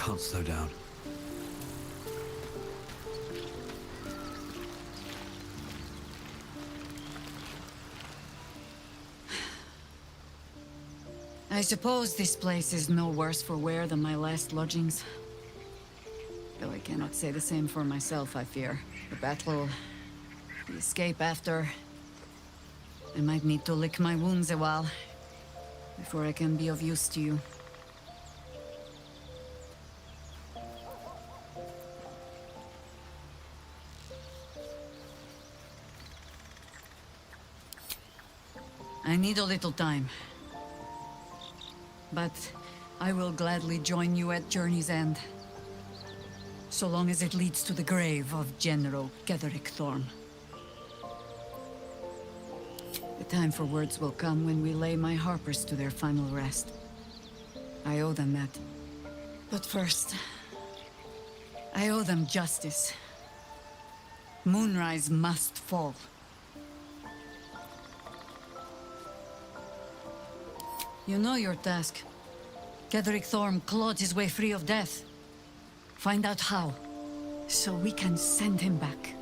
can't slow down. I suppose this place is no worse for wear than my last lodgings. Though I cannot say the same for myself, I fear. The battle, the escape after... I might need to lick my wounds a while, before I can be of use to you. I need a little time. But I will gladly join you at journey's end. So long as it leads to the grave of General Ketheric Thorn. The time for words will come when we lay my harpers to their final rest. I owe them that. But first, I owe them justice. Moonrise must fall. You know your task. Ketheric Thorn clawed his way free of death. Find out how, so we can send him back.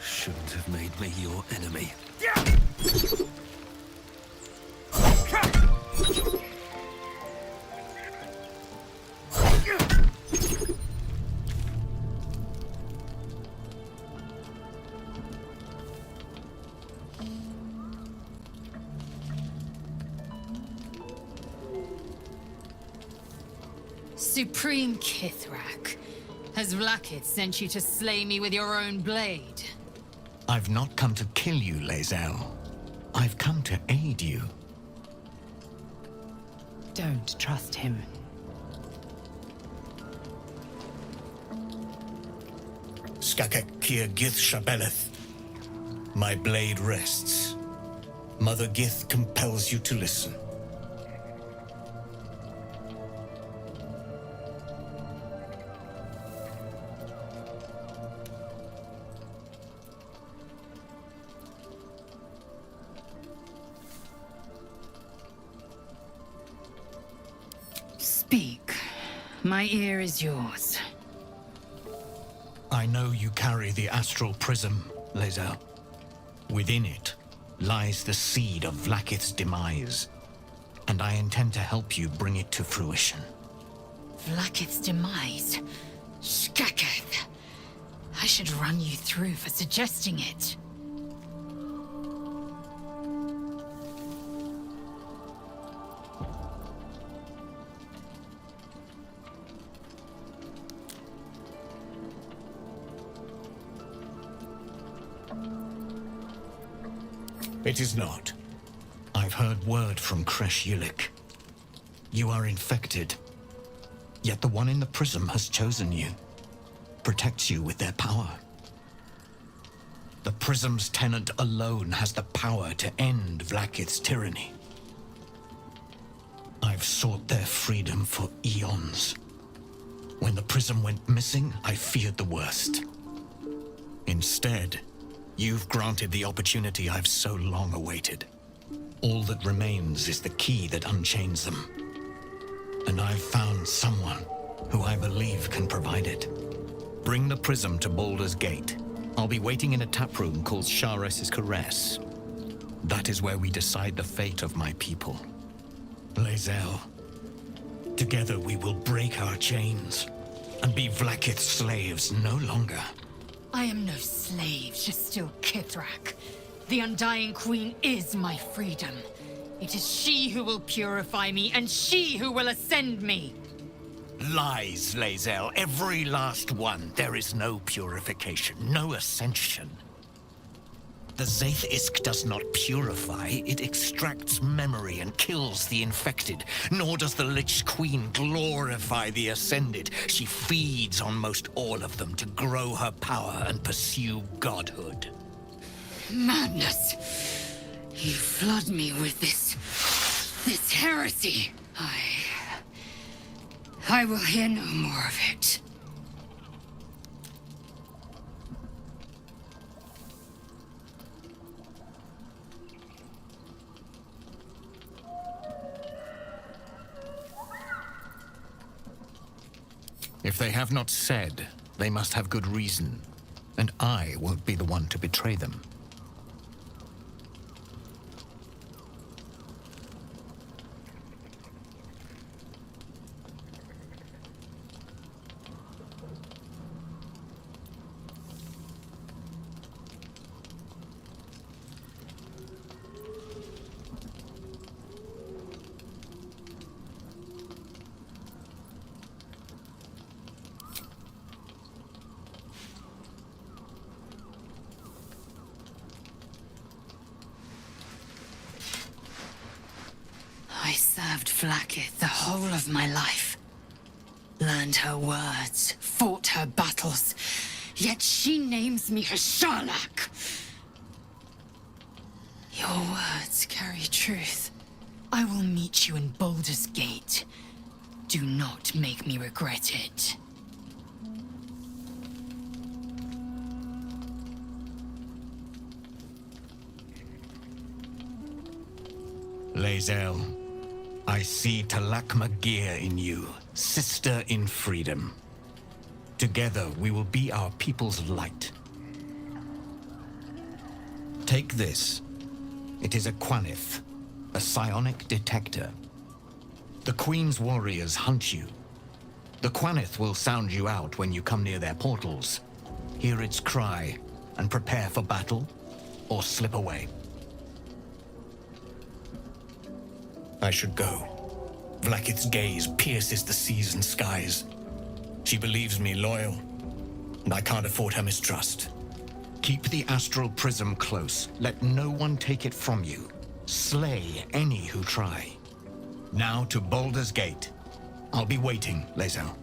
Shouldn't have made me your enemy. Supreme Kithrak, has Vlakith sent you to slay me with your own blade? I've not come to kill you, Lae'zel. I've come to aid you. Don't trust him. Skakek Kier Gith Shabeleth. My blade rests. Mother Gith compels you to listen. Speak. My ear is yours. I know you carry the astral prism, Lae'zel. Within it lies the seed of Vlakith's demise, and I intend to help you bring it to fruition. Vlakith's demise? Skaketh. I should run you through for suggesting it. It is not. I've heard word from Kresh Yulik. You are infected. Yet the one in the prism has chosen you. Protects you with their power. The prism's tenant alone has the power to end Vlakith's tyranny. I've sought their freedom for eons. When the prism went missing, I feared the worst. Instead, you've granted the opportunity I've so long awaited. All that remains is the key that unchains them. And I've found someone who I believe can provide it. Bring the prism to Baldur's Gate. I'll be waiting in a taproom called Shares's Caress. That is where we decide the fate of my people. Lae'zel, together we will break our chains and be Vlakith's slaves no longer. I am no slave, just still Kithrak. The Undying Queen is my freedom. It is she who will purify me, and she who will ascend me. Lies, Lae'zel, every last one. There is no purification, no ascension. The Zaith Isk does not purify, it extracts memory and kills the infected. Nor does the Lich Queen glorify the ascended. She feeds on most all of them to grow her power and pursue godhood. Madness! You flood me with this heresy. I will hear no more of it. If they have not said, they must have good reason, and I won't be the one to betray them. I served Vlaakith the whole of my life. Learned her words, fought her battles, yet she names me her Sharlak. Your words carry truth. I will meet you in Baldur's Gate. Do not make me regret it. Lae'zel, I see Talakma Gear in you, sister in freedom. Together we will be our people's light. Take this. It is a Quanith, a psionic detector. The Queen's warriors hunt you. The Quanith will sound you out when you come near their portals. Hear its cry and prepare for battle, or slip away. I should go. Vlaakith's gaze pierces the seas and skies. She believes me loyal, and I can't afford her mistrust. Keep the astral prism close. Let no one take it from you. Slay any who try. Now to Baldur's Gate. I'll be waiting, Lae'zel.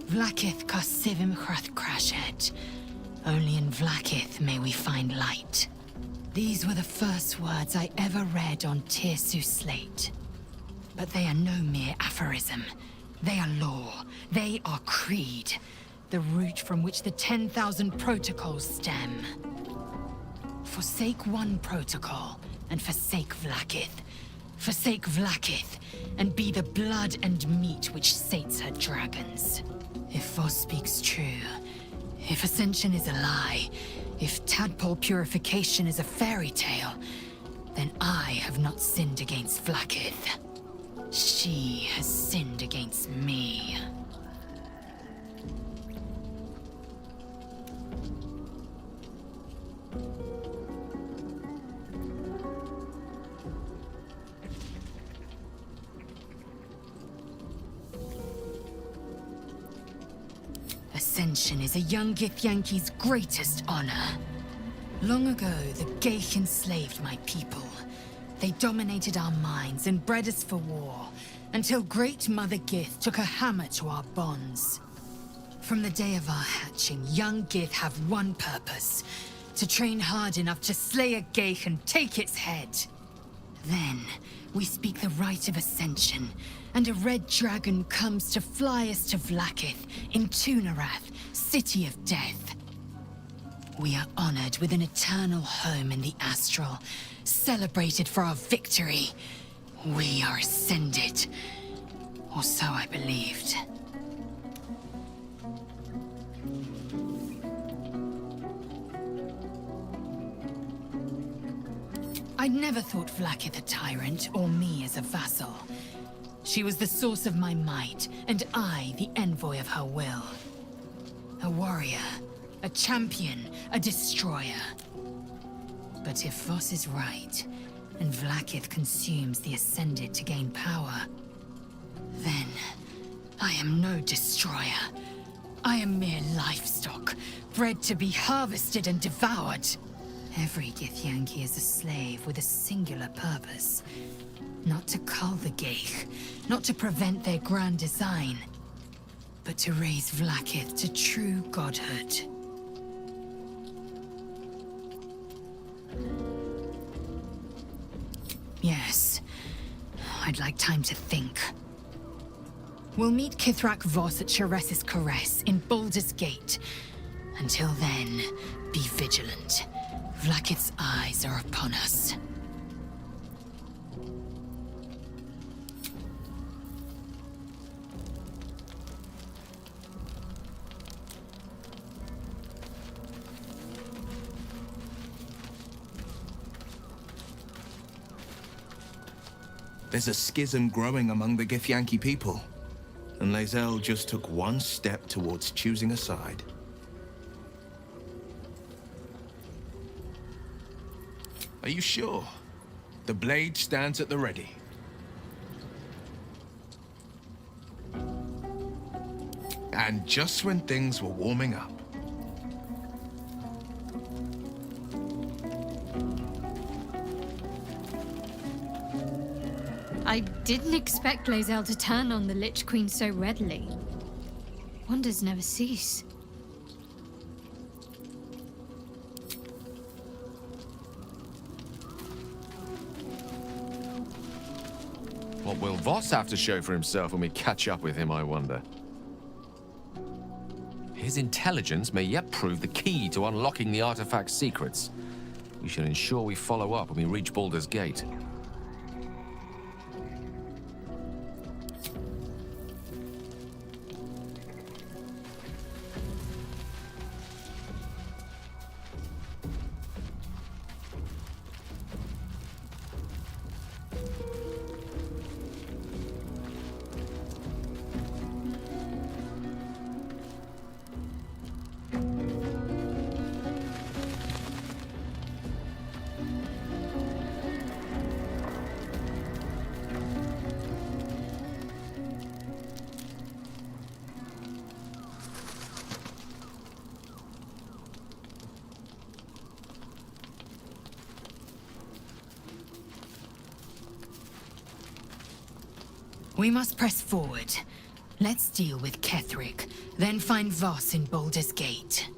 Vlaakith Karsivim Chrath Crashet. Only in Vlaakith may we find light. These were the first words I ever read on Tirsu's slate. But they are no mere aphorism. They are law. They are creed. The root from which the 10,000 protocols stem. Forsake one protocol, and forsake Vlaakith. Forsake Vlaakith, and be the blood and meat which sates her dragons. If Voss speaks true, if Ascension is a lie, if tadpole purification is a fairy tale, then I have not sinned against Vlaakith. She has sinned against me. Ascension is a young Githyanki's greatest honor. Long ago, the Geich enslaved my people. They dominated our minds and bred us for war, until Great Mother Gith took a hammer to our bonds. From the day of our hatching, young Gith have one purpose: to train hard enough to slay a Geich and take its head. Then, we speak the rite of Ascension, and a red dragon comes to fly us to Vlaakith in Tunarath, City of Death. We are honored with an eternal home in the Astral, celebrated for our victory. We are ascended. Or so I believed. I'd never thought Vlaakith a tyrant, or me as a vassal. She was the source of my might, and I the envoy of her will. A warrior, a champion, a destroyer. But if Voss is right, and Vlaakith consumes the Ascended to gain power, then I am no destroyer. I am mere livestock, bred to be harvested and devoured. Every Githyanki is a slave with a singular purpose. Not to cull the Geich, not to prevent their grand design, but to raise Vlaakith to true godhood. Yes. I'd like time to think. We'll meet Kithrak Voss at Chares's Caress in Baldur's Gate. Until then, be vigilant. Vlaakith's eyes are upon us. There's a schism growing among the Githyanki people, and Lae'zel just took one step towards choosing a side. Are you sure? The blade stands at the ready. And just when things were warming up. I didn't expect Lae'zel to turn on the Lich Queen so readily. Wonders never cease. What will Voss have to show for himself when we catch up with him, I wonder? His intelligence may yet prove the key to unlocking the artifact's secrets. We should ensure we follow up when we reach Baldur's Gate. We must press forward. Let's deal with Ketheric, then find Voss in Baldur's Gate.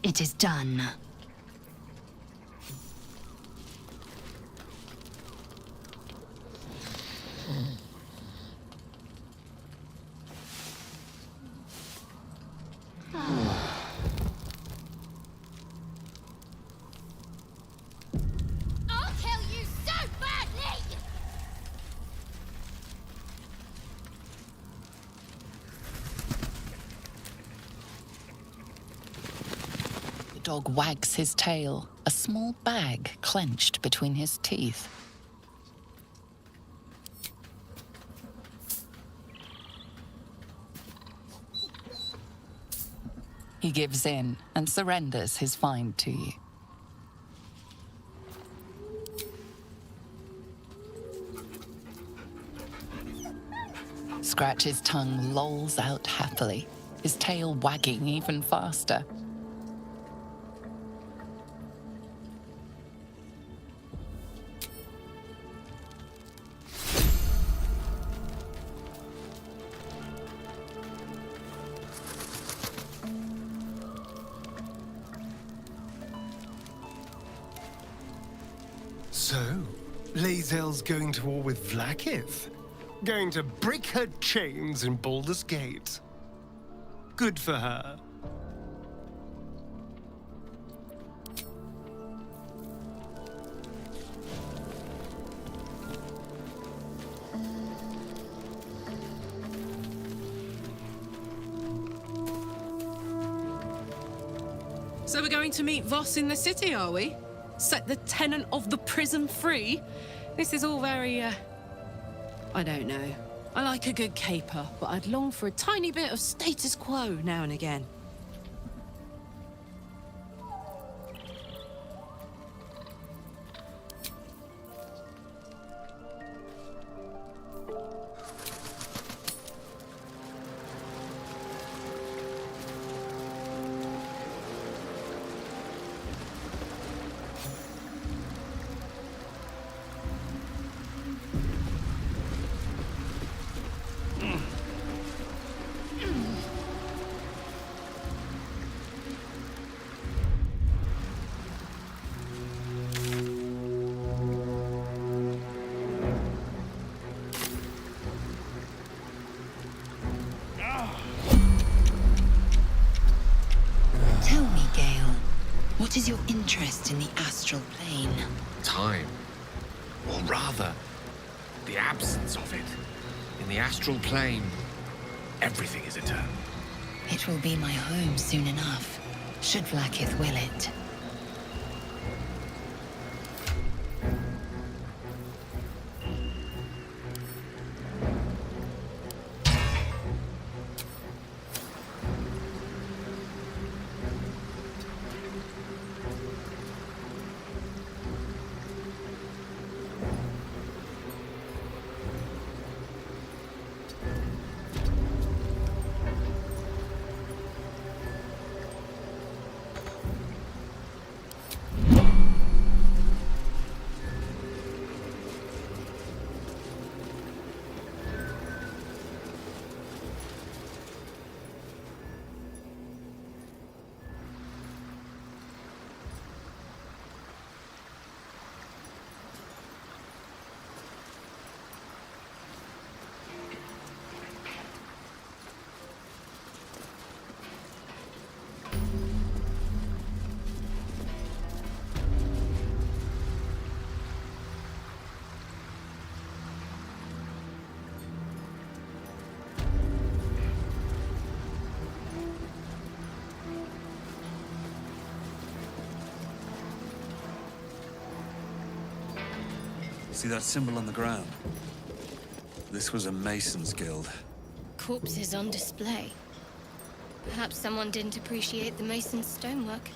It is done. I'll kill you so badly! The dog wags his tail, a small bag clenched between his teeth. He gives in and surrenders his find to you. Scratch's tongue lolls out happily, his tail wagging even faster. So, Lae'zel's going to war with Vlaakith? Going to break her chains in Baldur's Gate? Good for her. So we're going to meet Voss in the city, are we? Set the tenant of the prison free? This is all very, I don't know. I like a good caper, but I'd long for a tiny bit of status quo now and again. interest in the astral plane. Time. Or rather, the absence of it. In the astral plane, everything is eternal. It will be my home soon enough, should Vlaakith will it. See that symbol on the ground? This was a Mason's Guild. Corpses on display. Perhaps someone didn't appreciate the mason's stonework.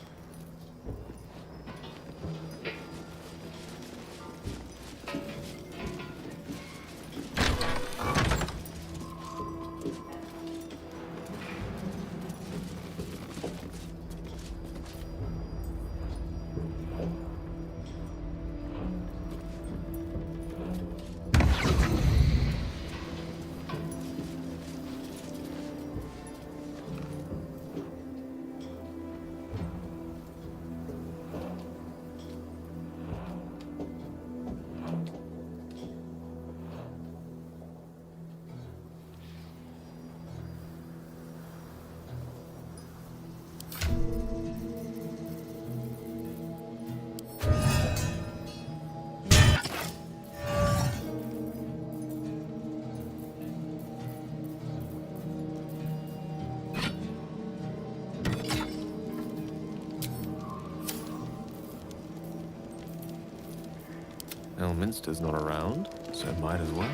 Elminster's not around, so might as well.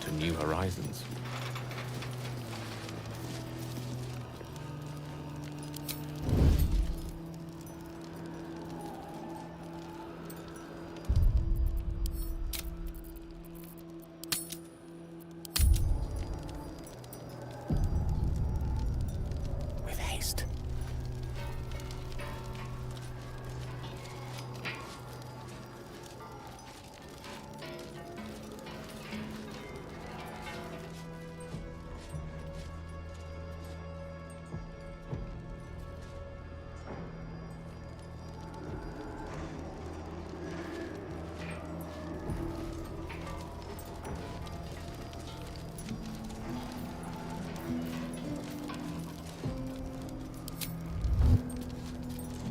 To new horizons. With haste.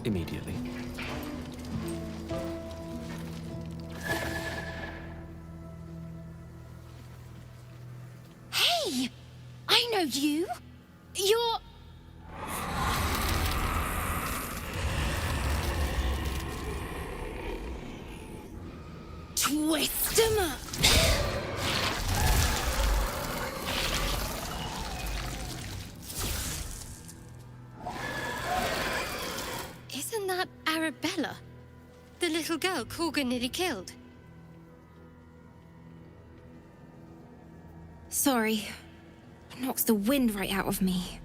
Immediately. Hey! I know you! You're... Twist 'em up! Isn't that Arabella? The little girl Corgan nearly killed. Sorry. It knocks the wind right out of me.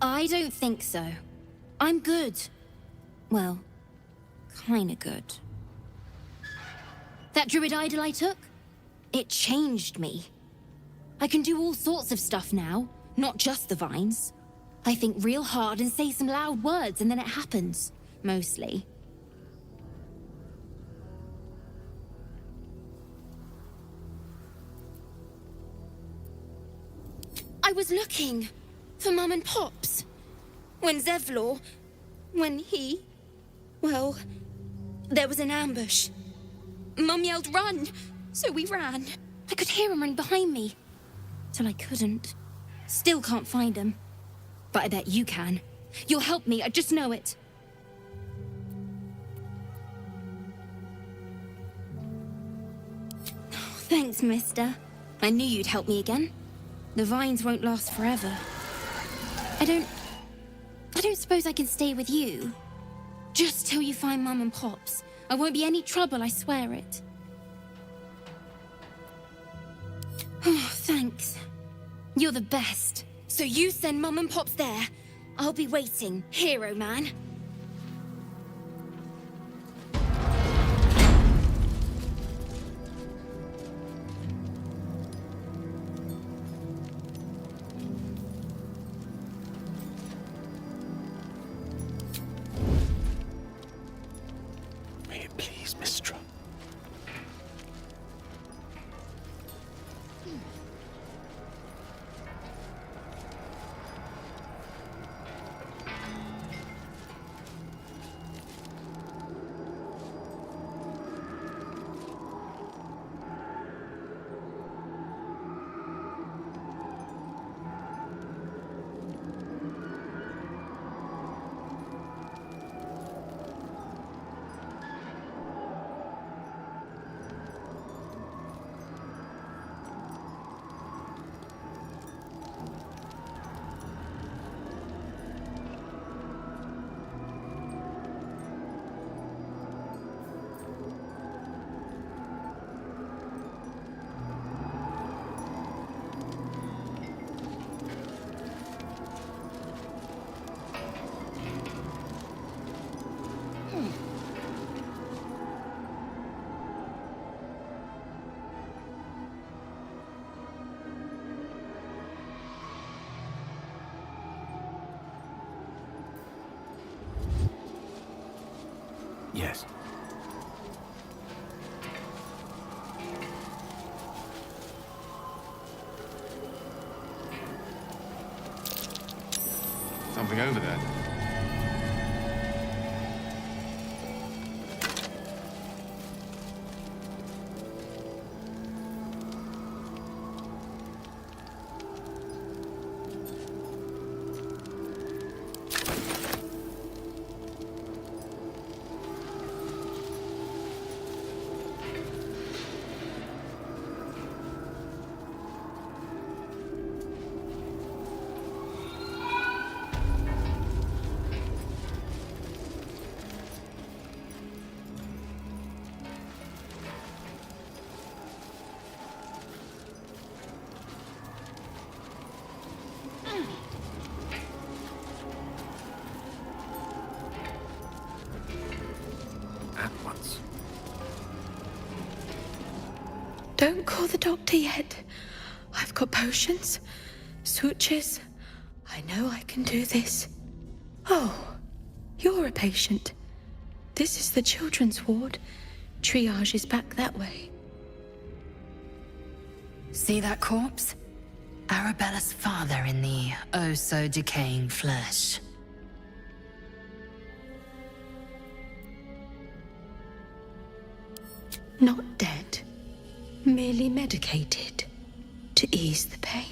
I don't think so. I'm good. Well, kinda good. That druid idol I took? It changed me. I can do all sorts of stuff now, not just the vines. I think real hard and say some loud words and then it happens. Mostly. was looking for Mum and Pops. When Zevlor... Well, there was an ambush. Mum yelled, "Run!" So we ran. I could hear him running behind me. Till I couldn't. Still can't find him. But I bet you can. You'll help me, I just know it. Oh, thanks, mister. I knew you'd help me again. The vines won't last forever. I don't suppose I can stay with you. Just till you find Mum and Pops. I won't be any trouble, I swear it. Oh, thanks. You're the best. So you send Mum and Pops there. I'll be waiting, hero man. May it please, Mistra. Yes. Something over there. Don't call the doctor yet. I've got potions, sutures. I know I can do this. Oh, you're a patient. This is the children's ward. Triage is back that way. See that corpse? Arabella's father in the oh-so-decaying flesh. Not dead. Merely medicated to ease the pain.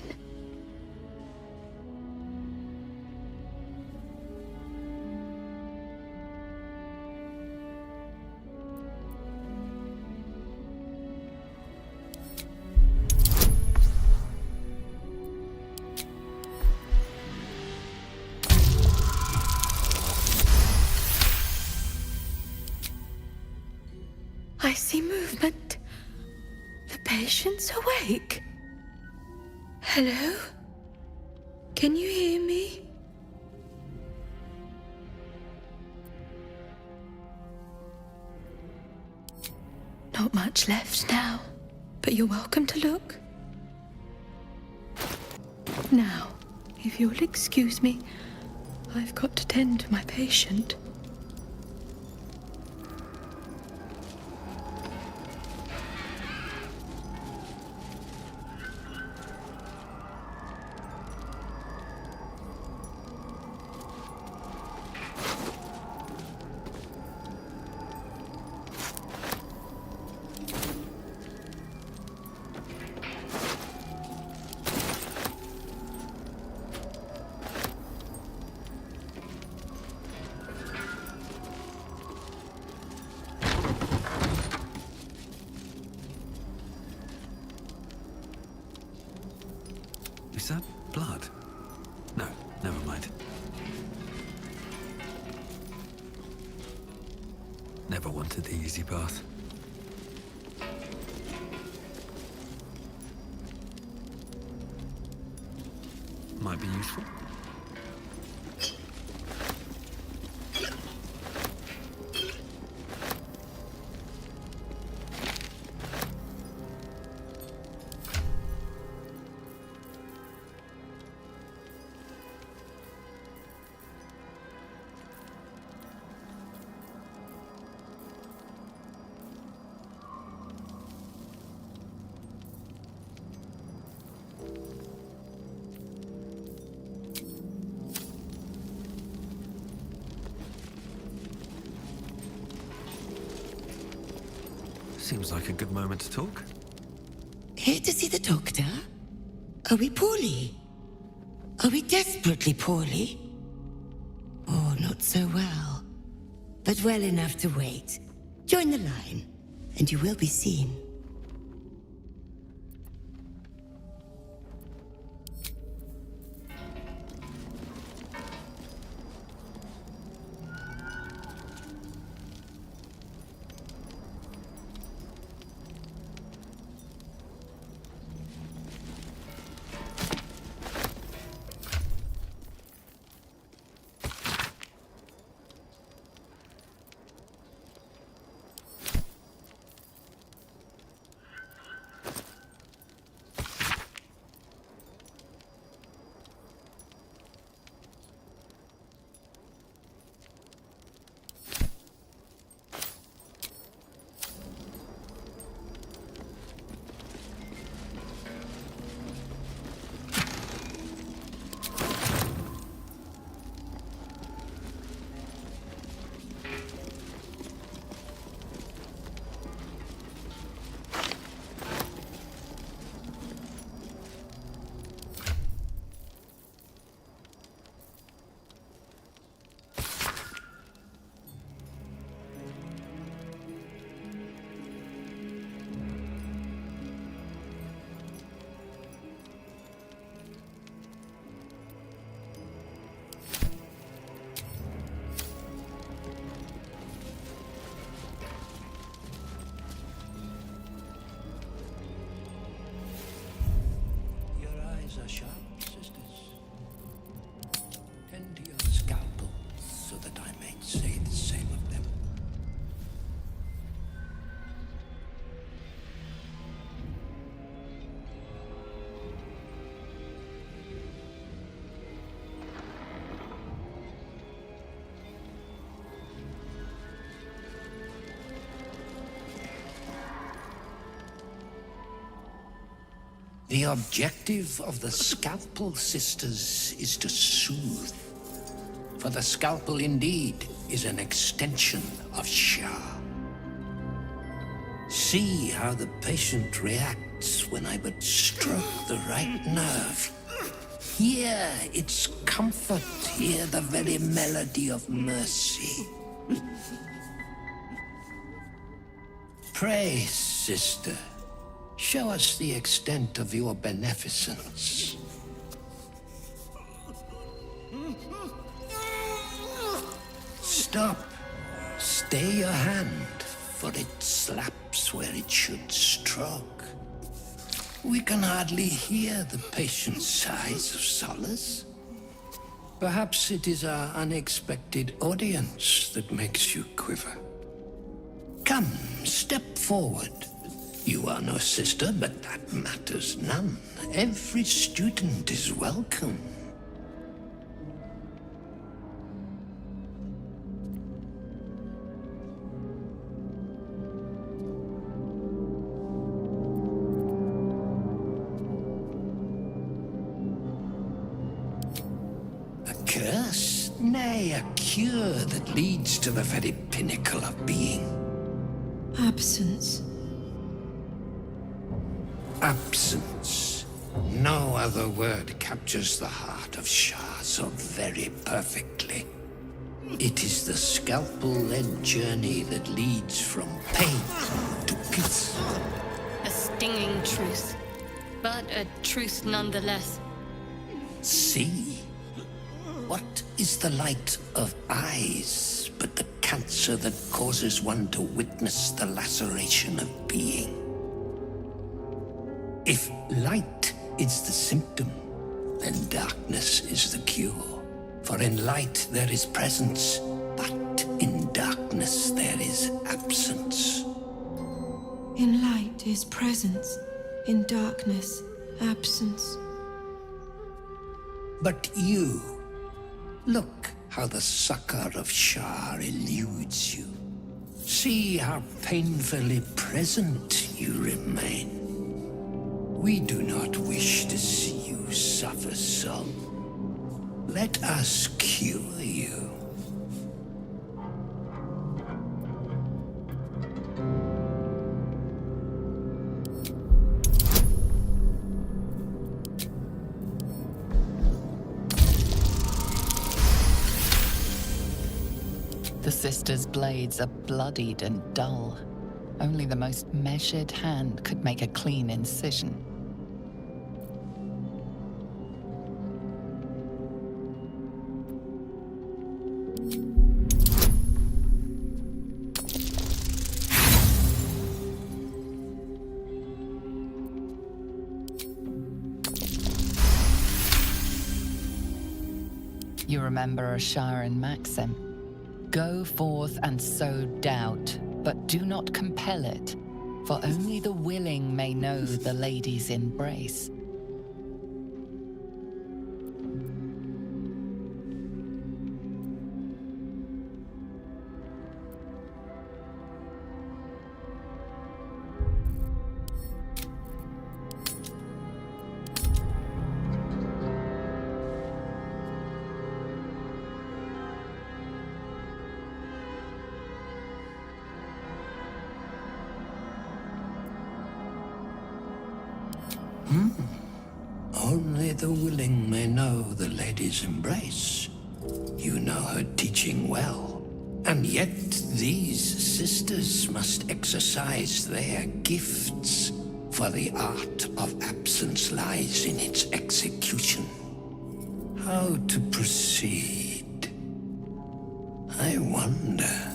I see movement. The patient's awake. Hello? Can you hear me? Not much left now, but you're welcome to look. Now, if you'll excuse me, I've got to tend to my patient. that blood? No, never mind. Never wanted the easy path. Might be useful. Seems like a good moment to talk. Here to see the doctor? Are we poorly? Are we desperately poorly? Oh, not so well. But well enough to wait. Join the line, and you will be seen. Are sharp, sisters. Tend to your scalpel so that I may say the same of them. The objective of the Scalpel Sisters is to soothe. For the scalpel indeed is an extension of Shah. See how the patient reacts when I but stroke the right nerve. Hear its comfort, hear the very melody of mercy. Pray, sister, show us the extent of your beneficence. Stop. Stay your hand, for it slaps where it should stroke. We can hardly hear the patient's sighs of solace. Perhaps it is our unexpected audience that makes you quiver. Come, step forward. You are no sister, but that matters none. Every student is welcome. A curse? Nay, a cure that leads to the very pinnacle of being. Absence. Absence. No other word captures the heart of Shah so very perfectly. It is the scalpel-led journey that leads from pain to peace. A stinging truth, but a truth nonetheless. See? What is the light of eyes but the cancer that causes one to witness the laceration of being? If light is the symptom, then darkness is the cure. For in light there is presence, but in darkness there is absence. In light is presence, in darkness, absence. But you, look how the succor of Shar eludes you. See how painfully present you remain. We do not wish to see you suffer so. Let us cure you. The sisters' blades are bloodied and dull. Only the most measured hand could make a clean incision. You remember Asharan maxim? Go forth and sow doubt, but do not compel it, for only the willing may know the lady's embrace. Only the willing may know the lady's embrace. You know her teaching well. And yet these sisters must exercise their gifts, for the art of absence lies in its execution. How to proceed? I wonder.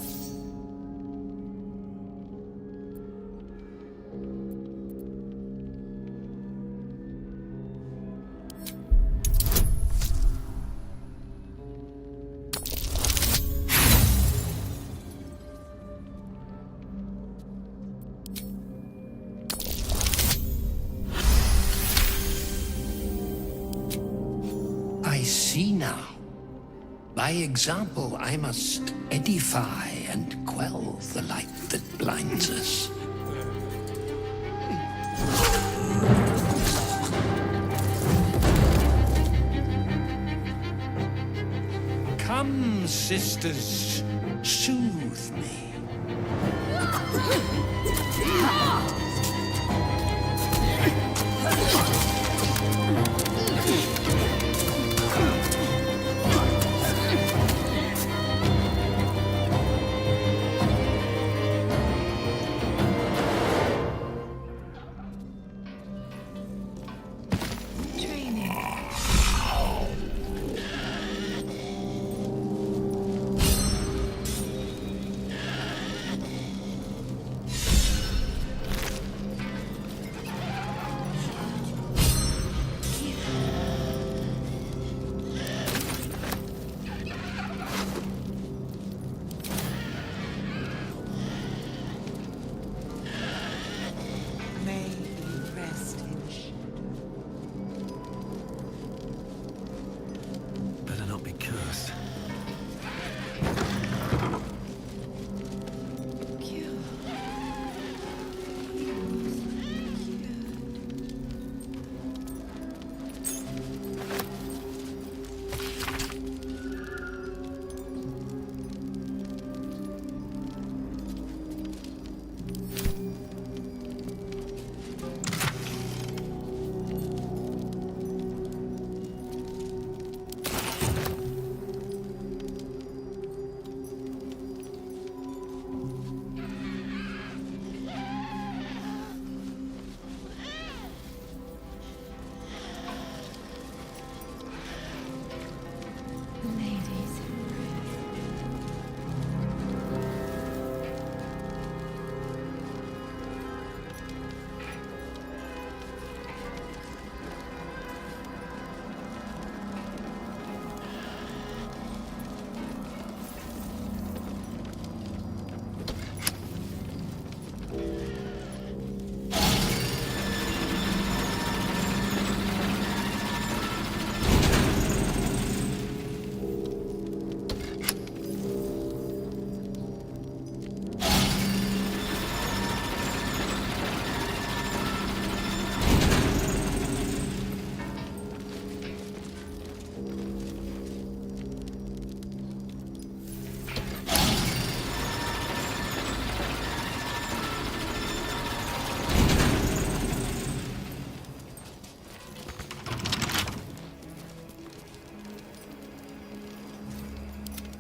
See now. By example, I must edify and quell the light that blinds us. Come, sisters, soothe me.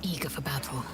eager for battle.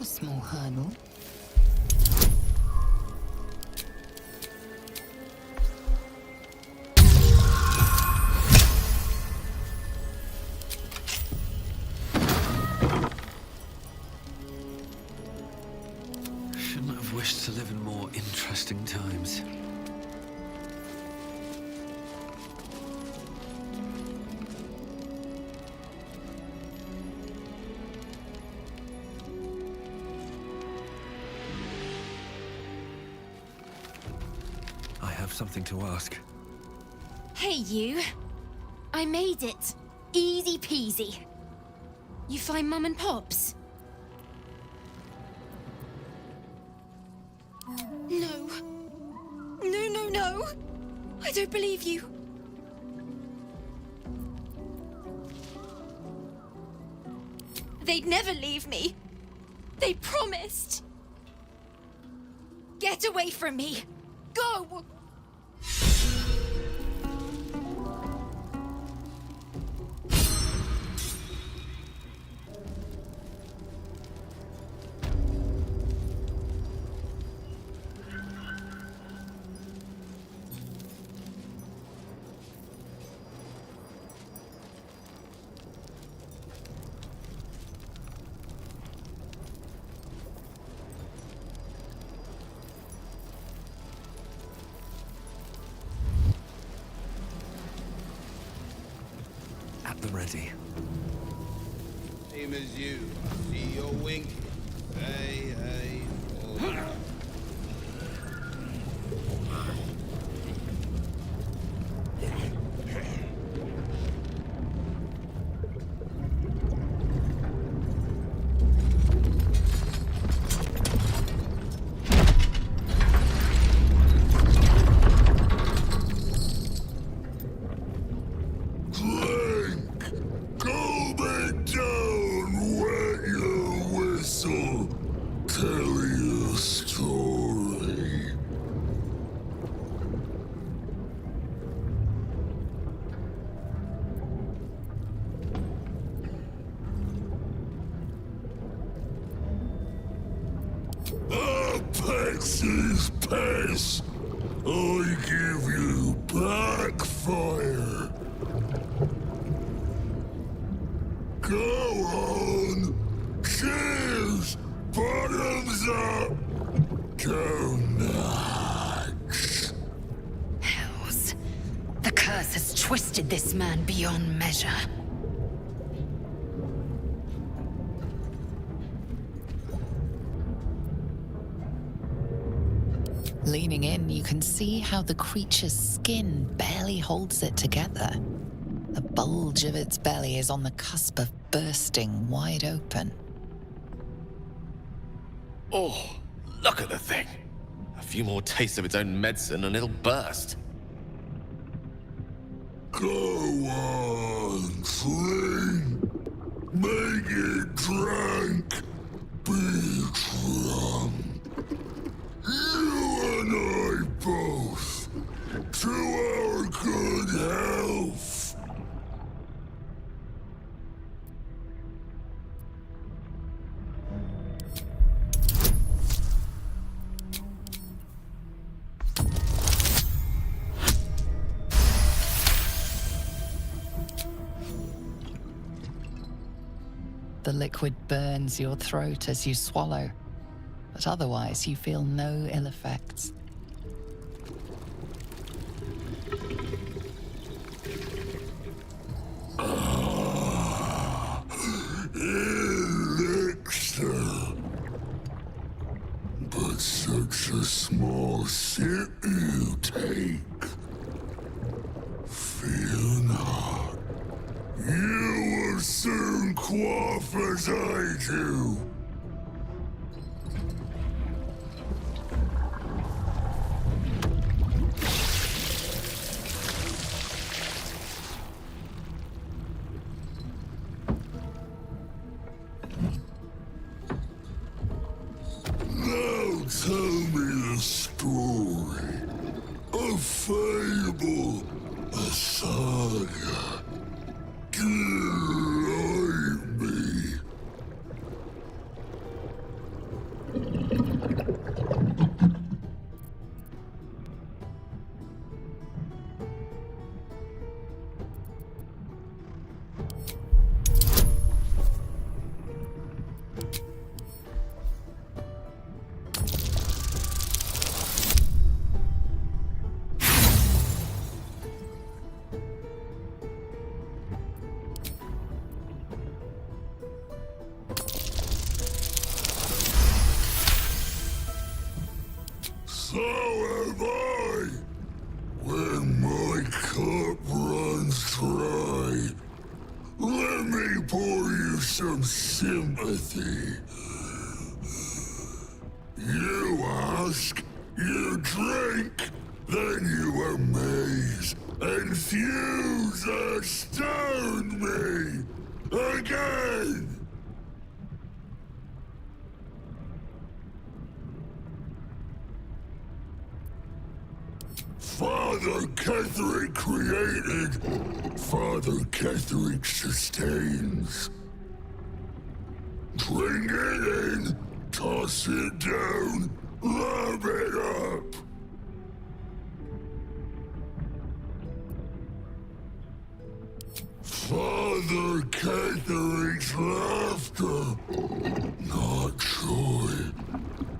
Small hurdle. Shouldn't have wished to live in more interesting times. Something to ask. Hey, you. I made it. Easy peasy. You find Mum and Pops? No. No. I don't believe you. They'd never leave me. They promised. Get away from me. Go! Ready. Same as you. See your wink. Hey. Oh. Apex's pace. I give you backfire. Go on. Cheers. Bottoms up. Go nuts. Hells. The curse has twisted this man beyond measure. Leaning in, you can see how the creature's skin barely holds it together. The bulge of its belly is on the cusp of bursting wide open. Oh, look at the thing. A few more tastes of its own medicine and it'll burst. Go on, Sling. Make it drunk. Be drunk. You and I both. To our good health. The liquid burns your throat as you swallow, but otherwise you feel no ill effects. Elixir. But such a small sip you take. Fear not. quaff as I do. Now tell me the story. A fable, a saga. Delight me. So have I. When my cup runs dry, let me pour you some sympathy. You ask, you drink, then you amaze, enthuse, astound me again. Father Ketherick created, Father Ketherick sustains. Bring it in, toss it down, love it up. Father Ketherick's laughter, not joy,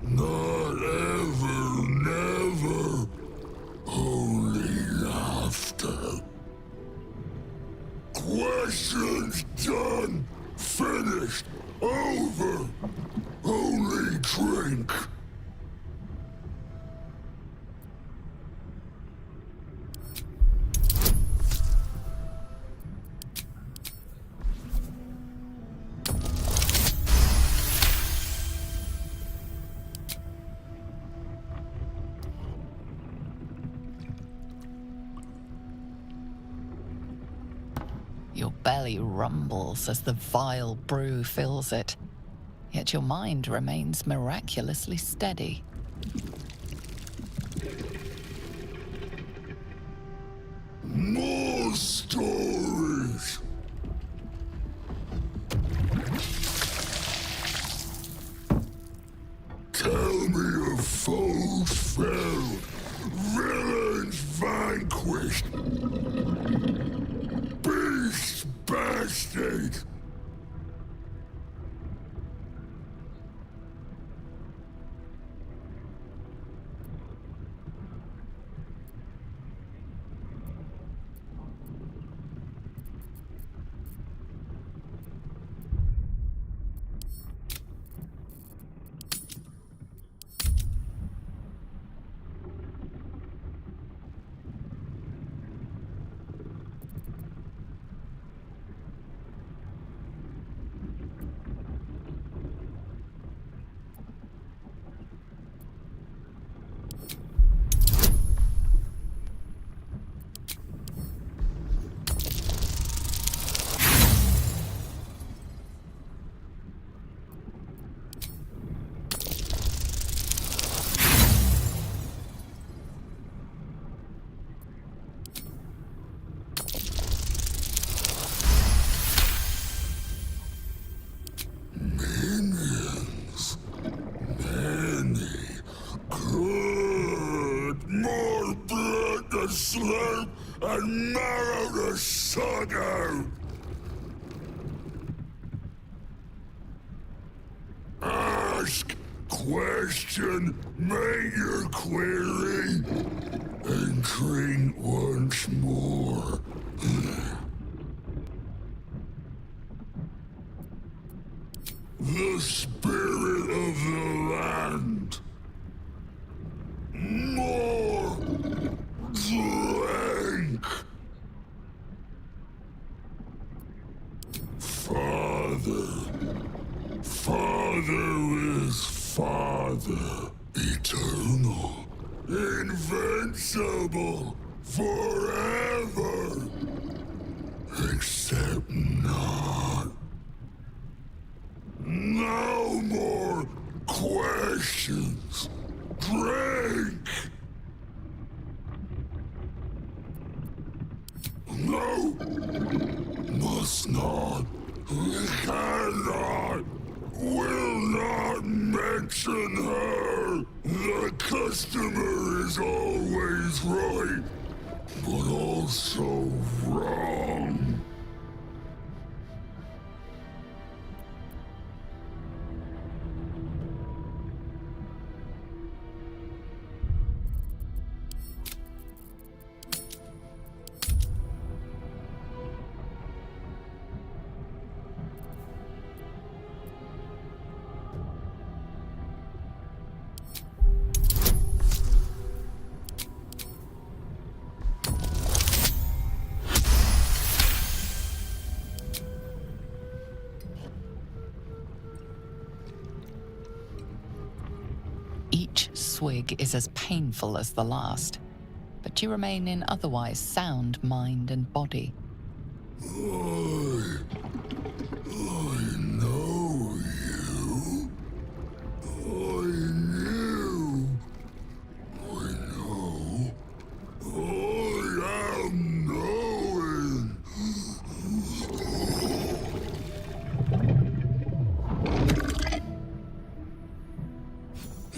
not ever, never. Only laughter. Questions done, finished, over. Only drink. Your belly rumbles as the vile brew fills it, yet your mind remains miraculously steady. More stories. Tell me of foes fell, villains vanquished. Beast bastard! Slurp and marrow the sod out. Ask, question, make your query, and drink once more. The spirit of the land. More drink. Father Father. Father is Father. Eternal. Invincible. Forever. Except not. No more questions. Drink! No! Must not. Cannot. Will not mention her. The customer is always right, but also wrong. Each swig is as painful as the last, but you remain in otherwise sound mind and body. I know you. I knew. I know. I am knowing.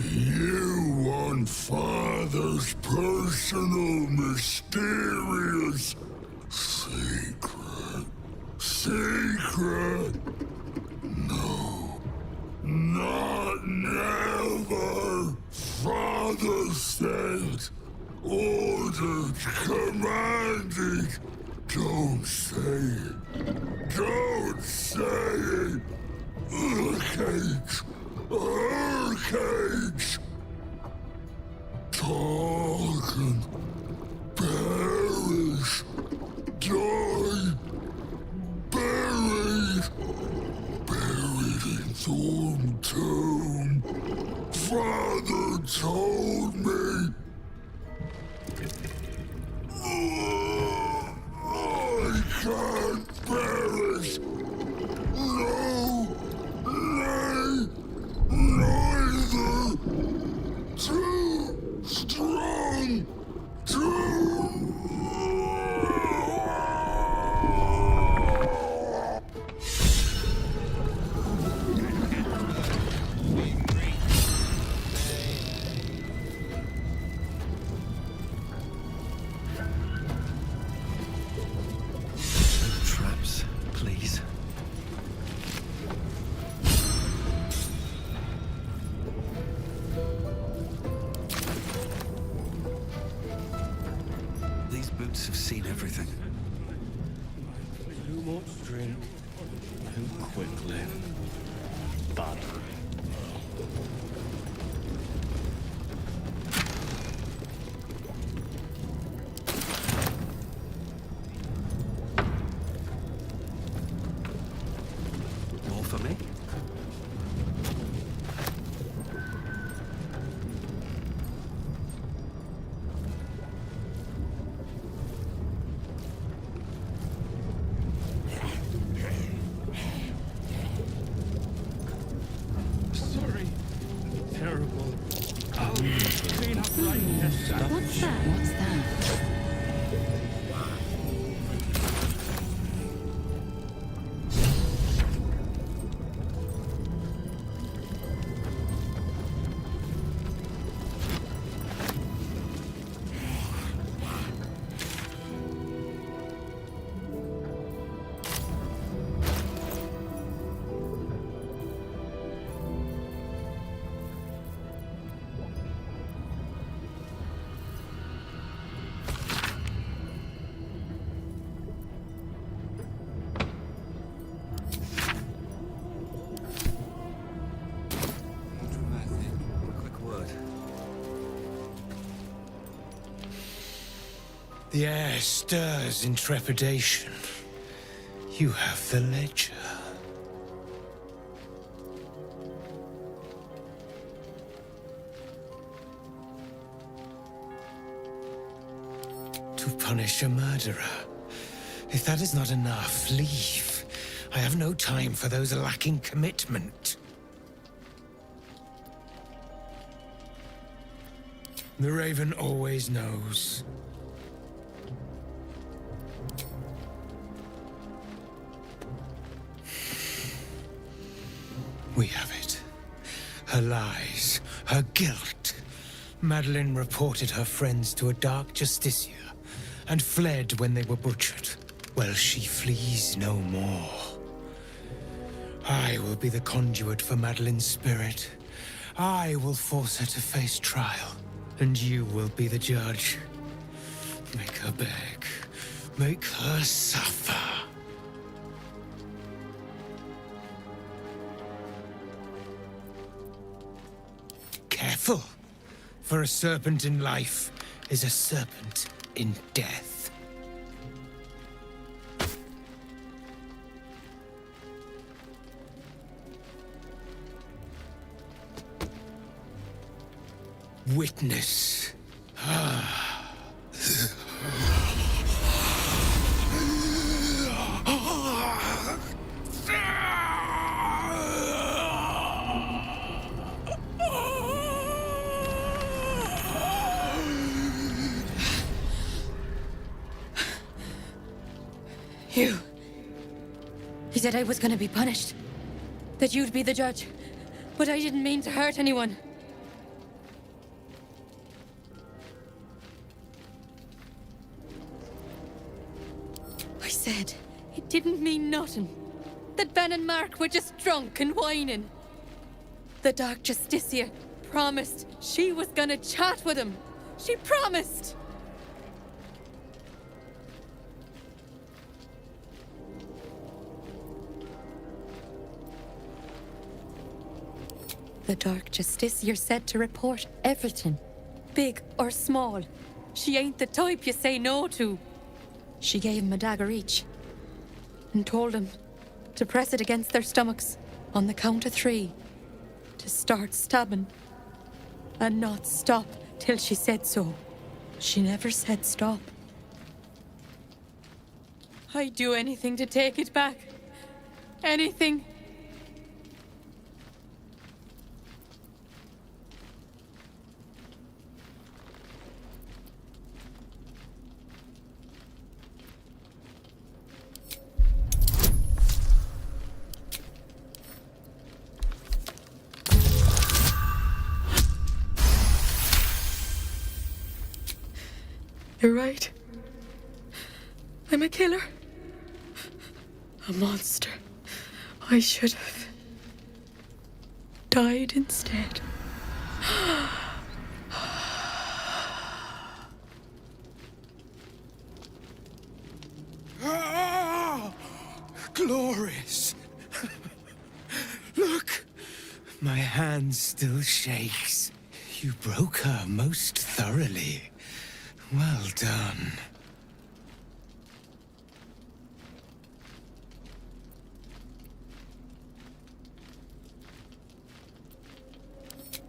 You want Father's personal, mysterious secret. Secret? No. Not never. Father said, ordered, commanded. Don't say it. Don't say it. Her cage. Her cage. Talk and perish. Die. Buried. Buried in Thorn Tomb. Father told me. I can't perish. No. Nay. Neither. Too strong. Too. Traps, please. These boots have seen everything. Too much drink, too quickly. Bad. More for me? Sorry. Terrible. I'll clean up right here. What's that? What's that? Quick word. The air stirs in trepidation. You have the ledger. punish a murderer. If that is not enough, leave. I have no time for those lacking commitment. The Raven always knows. We have it. Her lies, her guilt. Madeline reported her friends to a dark Justiciar and fled when they were butchered. Well, she flees no more. I will be the conduit for Madeline's spirit. I will force her to face trial, and you will be the judge. Make her beg. Make her suffer. Careful, for a serpent in life is a serpent in death. Witness. You. He said I was gonna be punished. That you'd be the judge. But I didn't mean to hurt anyone. I said it didn't mean nothing. That Ben and Mark were just drunk and whining. The Dark Justiciar promised she was gonna chat with him. She promised! The Dark Justiciar said to report everything, big or small. She ain't the type you say no to. She gave him a dagger each and told him to press it against their stomachs on the count of 3, to start stabbing and not stop till she said so. She never said stop. I'd do anything to take it back. Anything. You're right. I'm a killer. A monster. I should have died instead. Ah, glorious. Look, my hand still shakes. You broke her most thoroughly. Well done.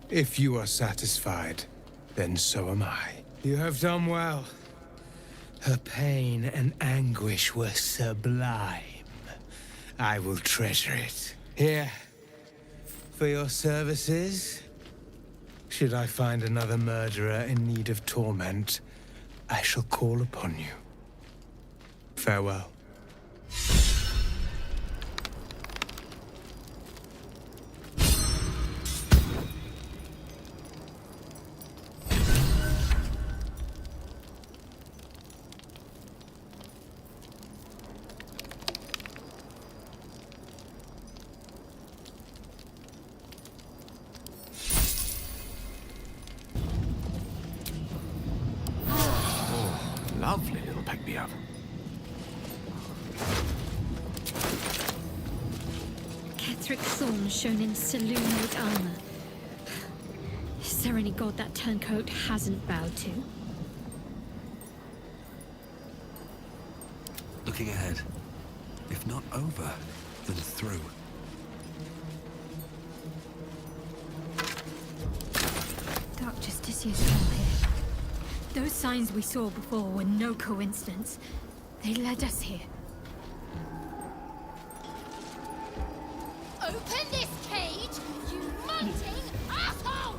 If you are satisfied, then so am I. You have done well. Her pain and anguish were sublime. I will treasure it. Here, for your services. Should I find another murderer in need of torment, I shall call upon you. Farewell. Lovely little pick-me-up. Ketheric Thorn shown in saloon with armor. Is there any god that turncoat hasn't bowed to? Looking ahead. If not over, then through. Dark Justiciar's come here. Those signs we saw before were no coincidence. They led us here. Open this cage, you munting asshole!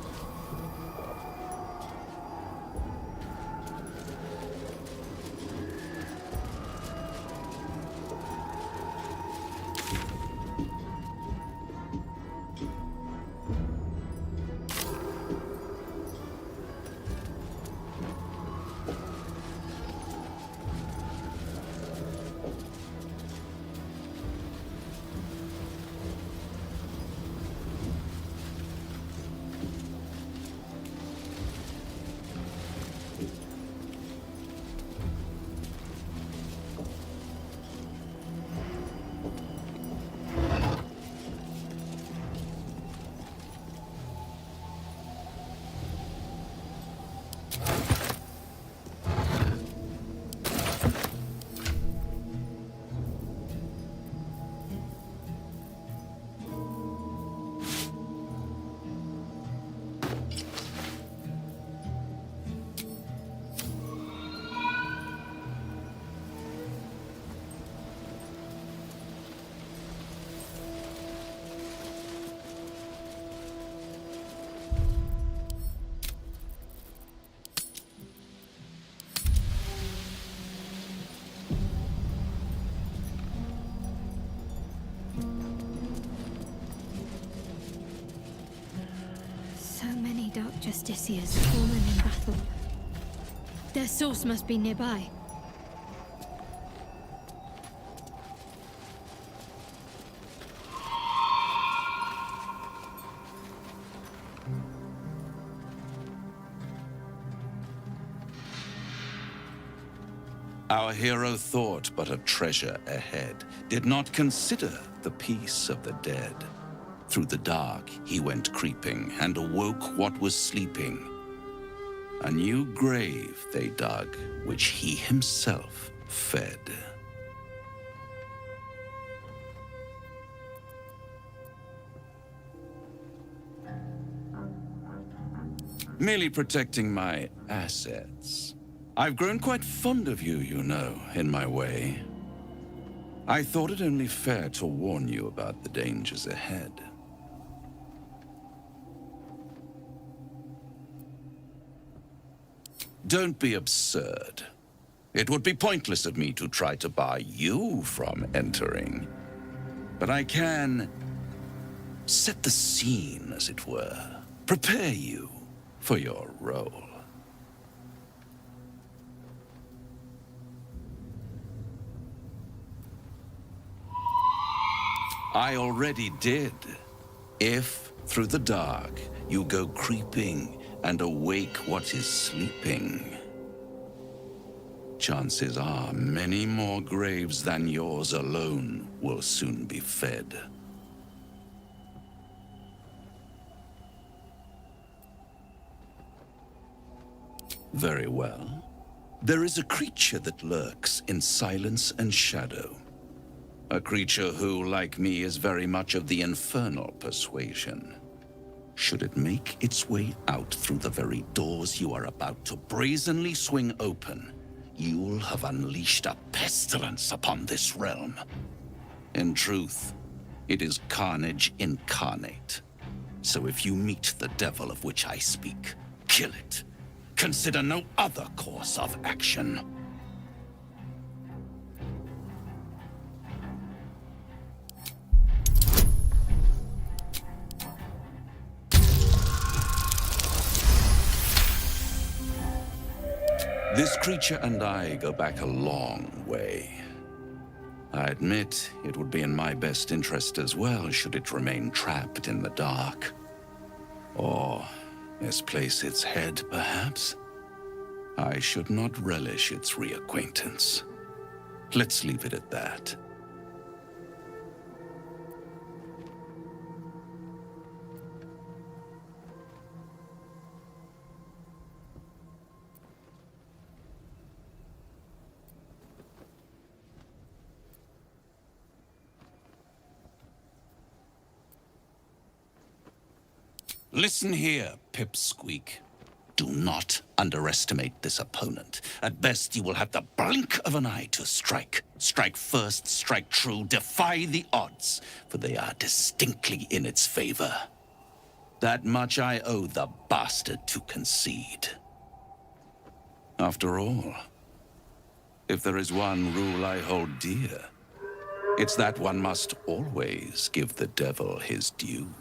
Dark Justiciars fallen in battle. Their source must be nearby. Our hero thought but a treasure ahead, did not consider the peace of the dead. Through the dark he went creeping, and awoke what was sleeping. A new grave they dug, which he himself fed. Merely protecting my assets. I've grown quite fond of you, you know, in my way. I thought it only fair to warn you about the dangers ahead. Don't be absurd. It would be pointless of me to try to bar you from entering. But I can set the scene, as it were. Prepare you for your role. I already did. If, through the dark, you go creeping and awake what is sleeping, chances are many more graves than yours alone will soon be fed. Very well. There is a creature that lurks in silence and shadow. A creature who, like me, is very much of the infernal persuasion. Should it make its way out through the very doors you are about to brazenly swing open, you'll have unleashed a pestilence upon this realm. In truth, it is carnage incarnate. So if you meet the devil of which I speak, kill it. Consider no other course of action. This creature and I go back a long way. I admit it would be in my best interest as well should it remain trapped in the dark. Or misplace its head, perhaps? I should not relish its reacquaintance. Let's leave it at that. Listen here, Pipsqueak. Do not underestimate this opponent. At best, you will have the blink of an eye to strike. Strike first, strike true, defy the odds, for they are distinctly in its favor. That much I owe the bastard to concede. After all, if there is one rule I hold dear, it's that one must always give the devil his due.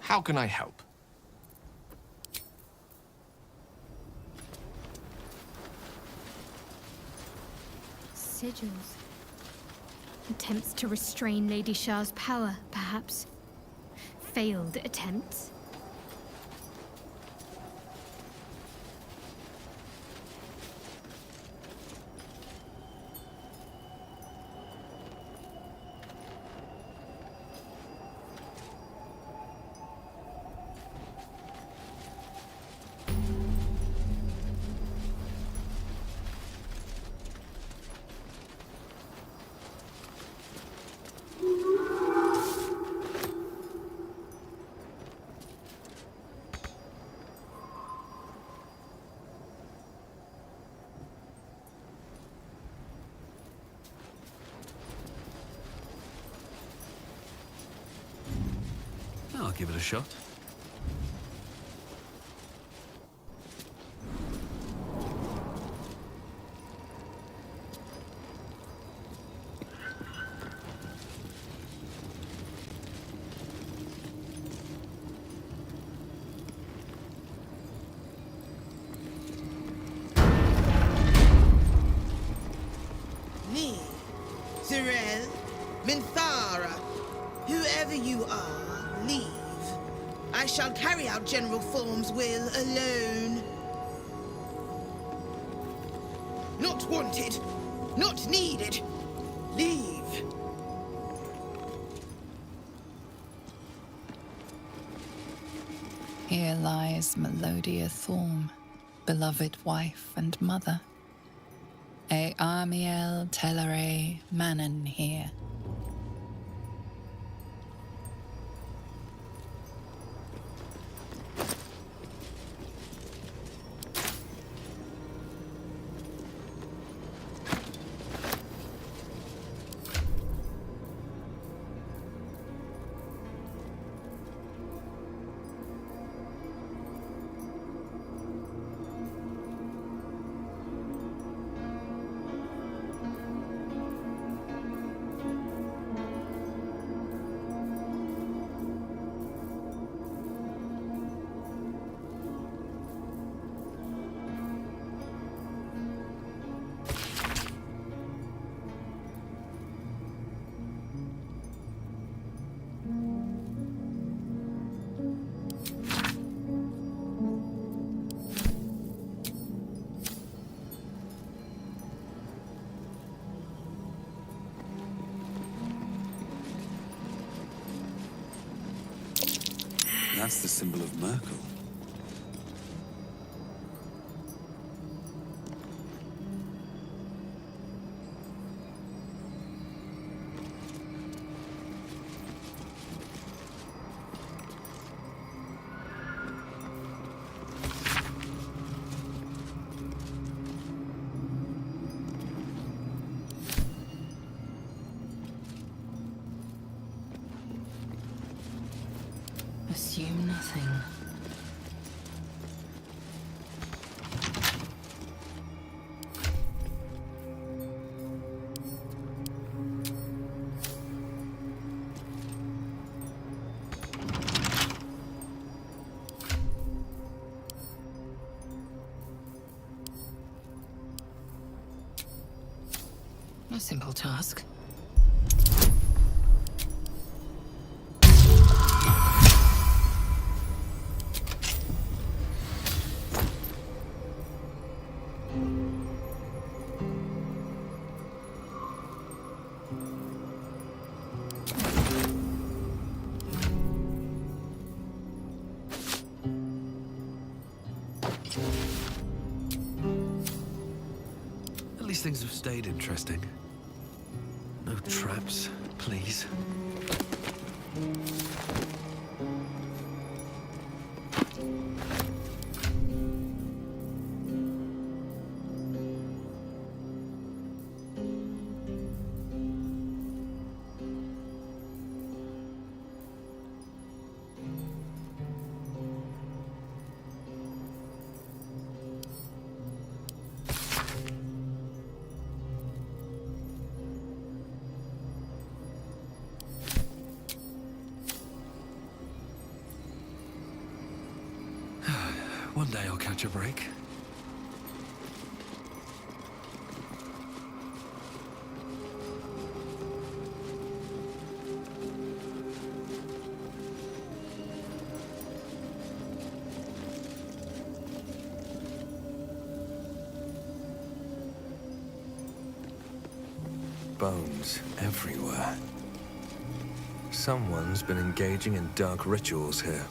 How can I help? Sigils. Attempts to restrain Lady Shah's power, perhaps. Failed attempts. I'll give it a shot. Me, Zirel, Minthara, whoever you are, leave. I shall carry out General Form's will alone. Not wanted, not needed. Leave. Here lies Melodia Thorm, beloved wife and mother. E Amiel Telere Manon here. That's the symbol of Merkel. Assume nothing. A simple task. At least things have stayed interesting. No traps, please. One day I'll catch a break. Bones everywhere. Someone's been engaging in dark rituals here.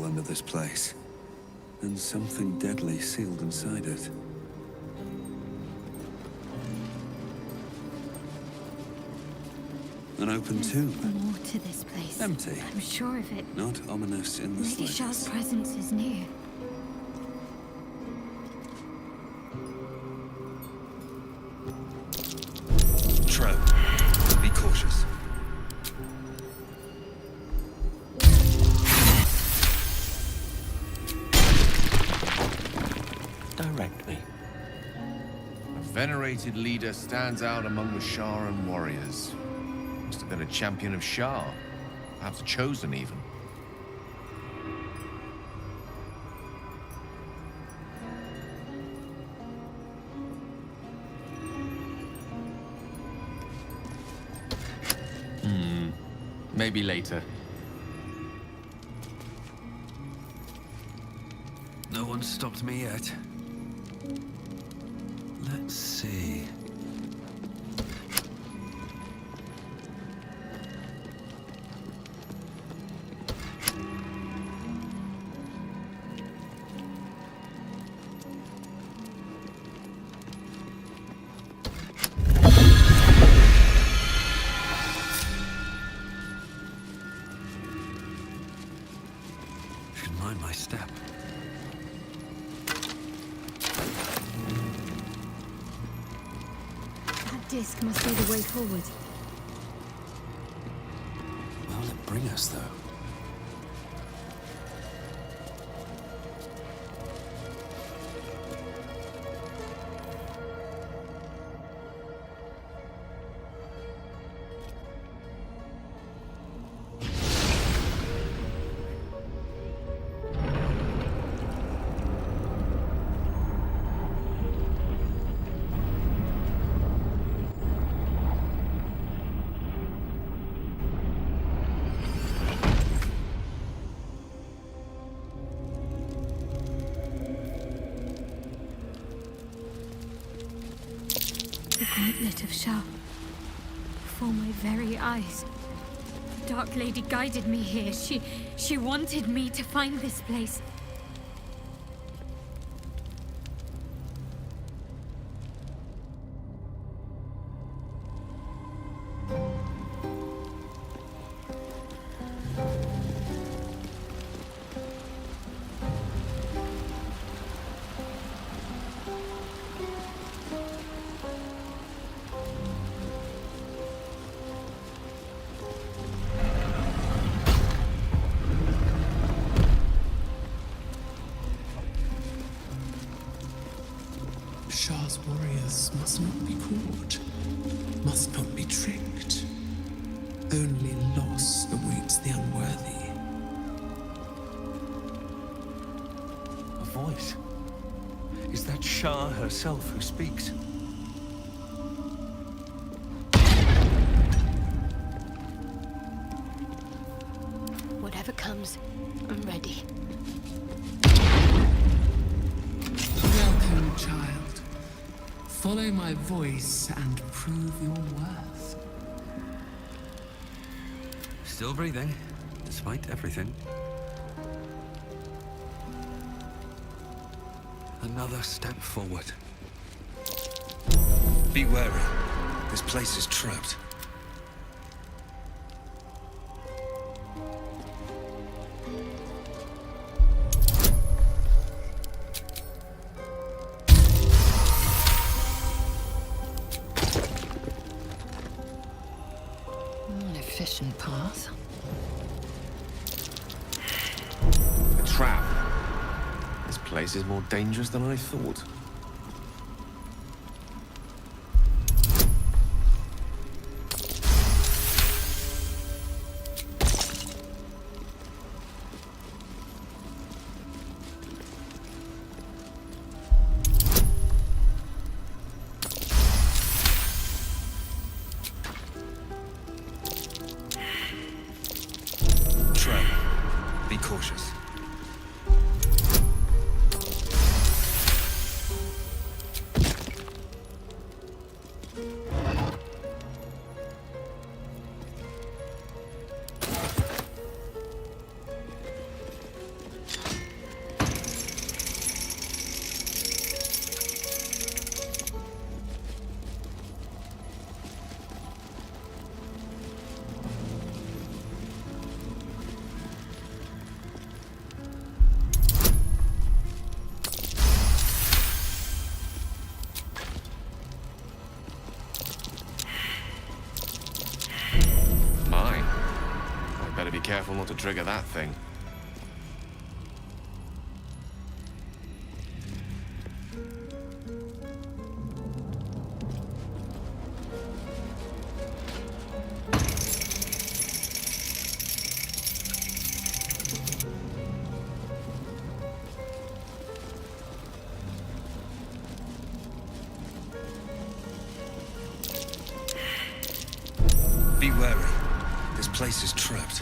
Under this place, and something deadly sealed inside it. An open tomb. More to this place. Empty. I'm sure of it. Not ominous in the Lady slightest. Shah's presence is near. Tro, be cautious. Direct me. A venerated leader stands out among the Sharran warriors. Must have been a champion of Shah. Perhaps chosen even. Maybe later. No one stopped me yet. Let's see. Should mind my step. Disc must be the way forward. Where will it bring us, though? The gauntlet of Shah. Before my very eyes. The Dark Lady guided me here. She wanted me to find this place. must not be tricked. Only loss awaits the unworthy. A voice? Is that Shah herself who speaks? Whatever comes, I'm ready. Welcome, child. Follow my voice and prove your worth. Still breathing, despite everything. Another step forward. Be wary. This place is trapped. An efficient path. A trap. This place is more dangerous than I thought. Trap. Be cautious. Mine. I'd better be careful not to trigger that thing. Be wary. This place is trapped.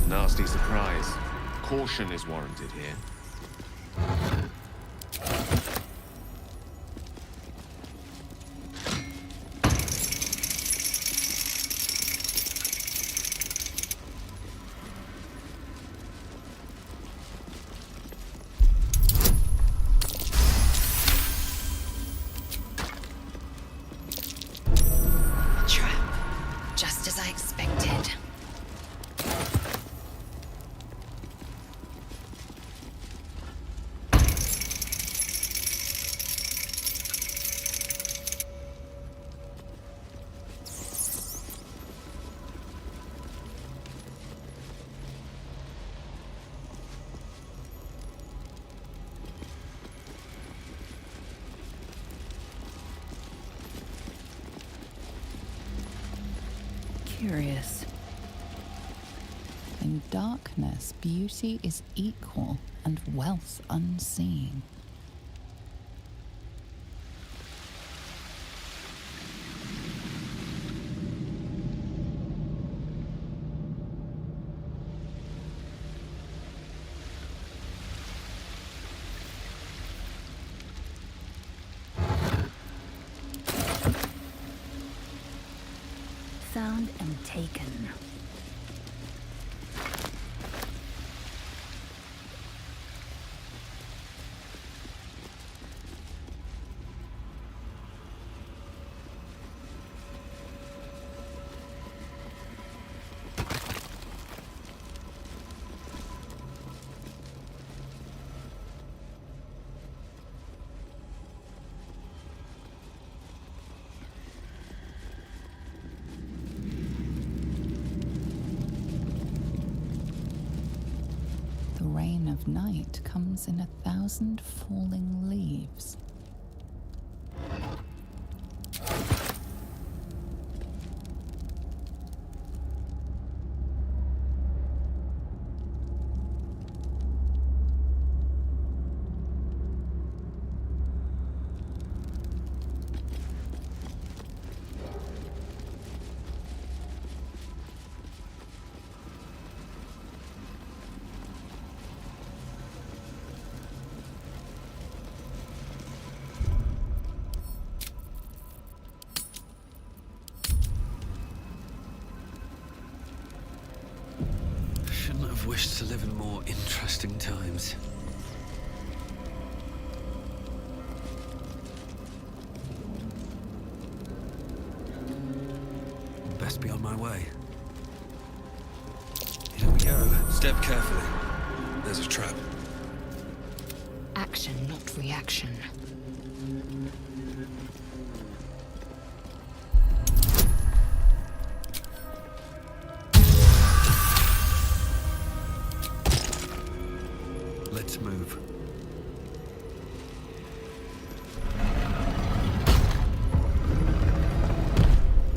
Nasty surprise. Caution is warranted here. Trap. Just as I expected. Curious. In darkness, beauty is equal and wealth unseen. Found and taken. of night comes in 1,000 falling leaves. Shouldn't have wished to live in more interesting times. Best be on my way. Here we go. Step carefully. There's a trap. Action, not reaction. Let's move.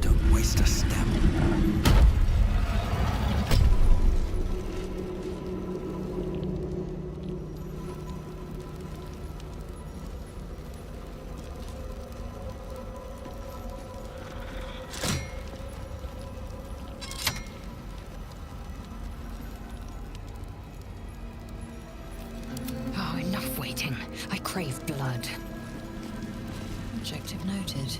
Don't waste a step. Oh, enough waiting. I crave blood. Objective noted.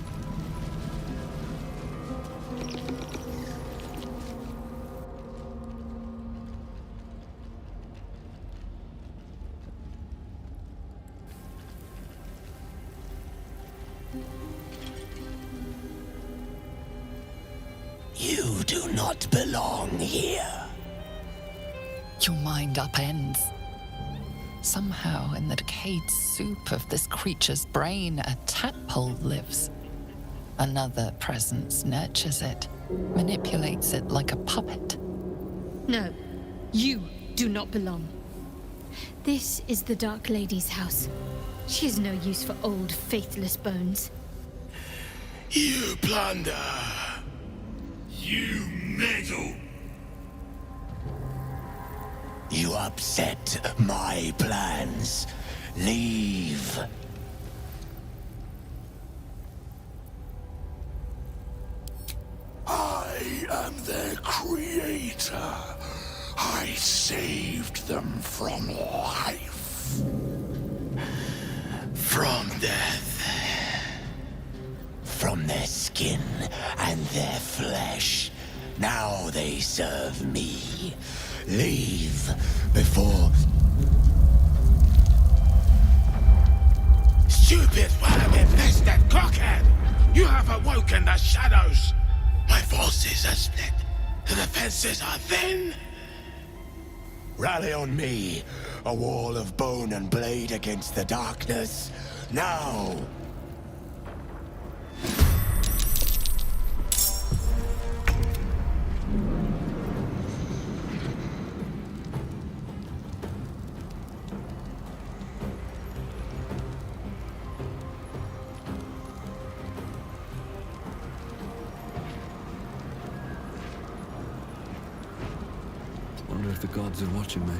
You do not belong here. Your mind upends. Somehow, in the decayed soup of this creature's brain, a tadpole lives. Another presence nurtures it, manipulates it like a puppet. No, you do not belong. This is the Dark Lady's house. She is no use for old, faithless bones. You plunder. You meddle. You upset my plans. Leave. I am their creator. I saved them from life. From death. From their skin and their flesh. Now they serve me. Leave before... Stupid worm-infested cockhead! You have awoken the shadows! My forces are split. The defenses are thin. Rally on me, a wall of bone and blade against the darkness. Now! Wonder if the gods are watching me.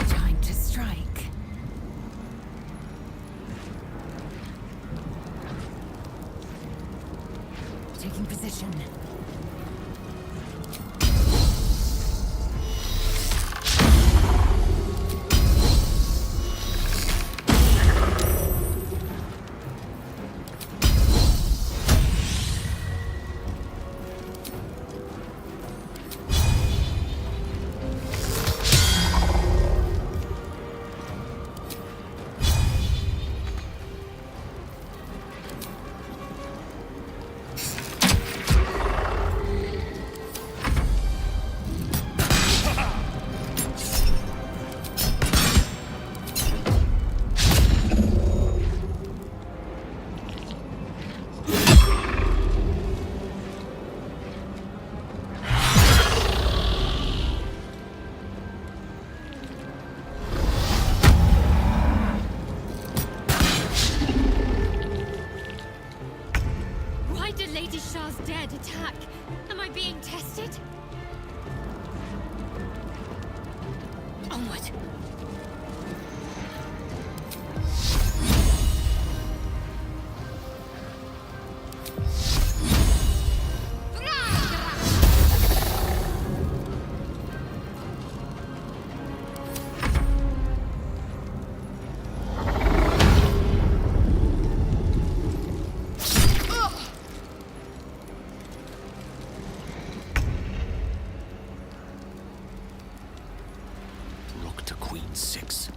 Time to strike. Taking position. basics.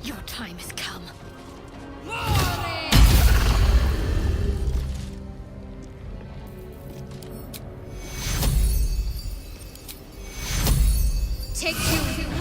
Your time has come. Take you.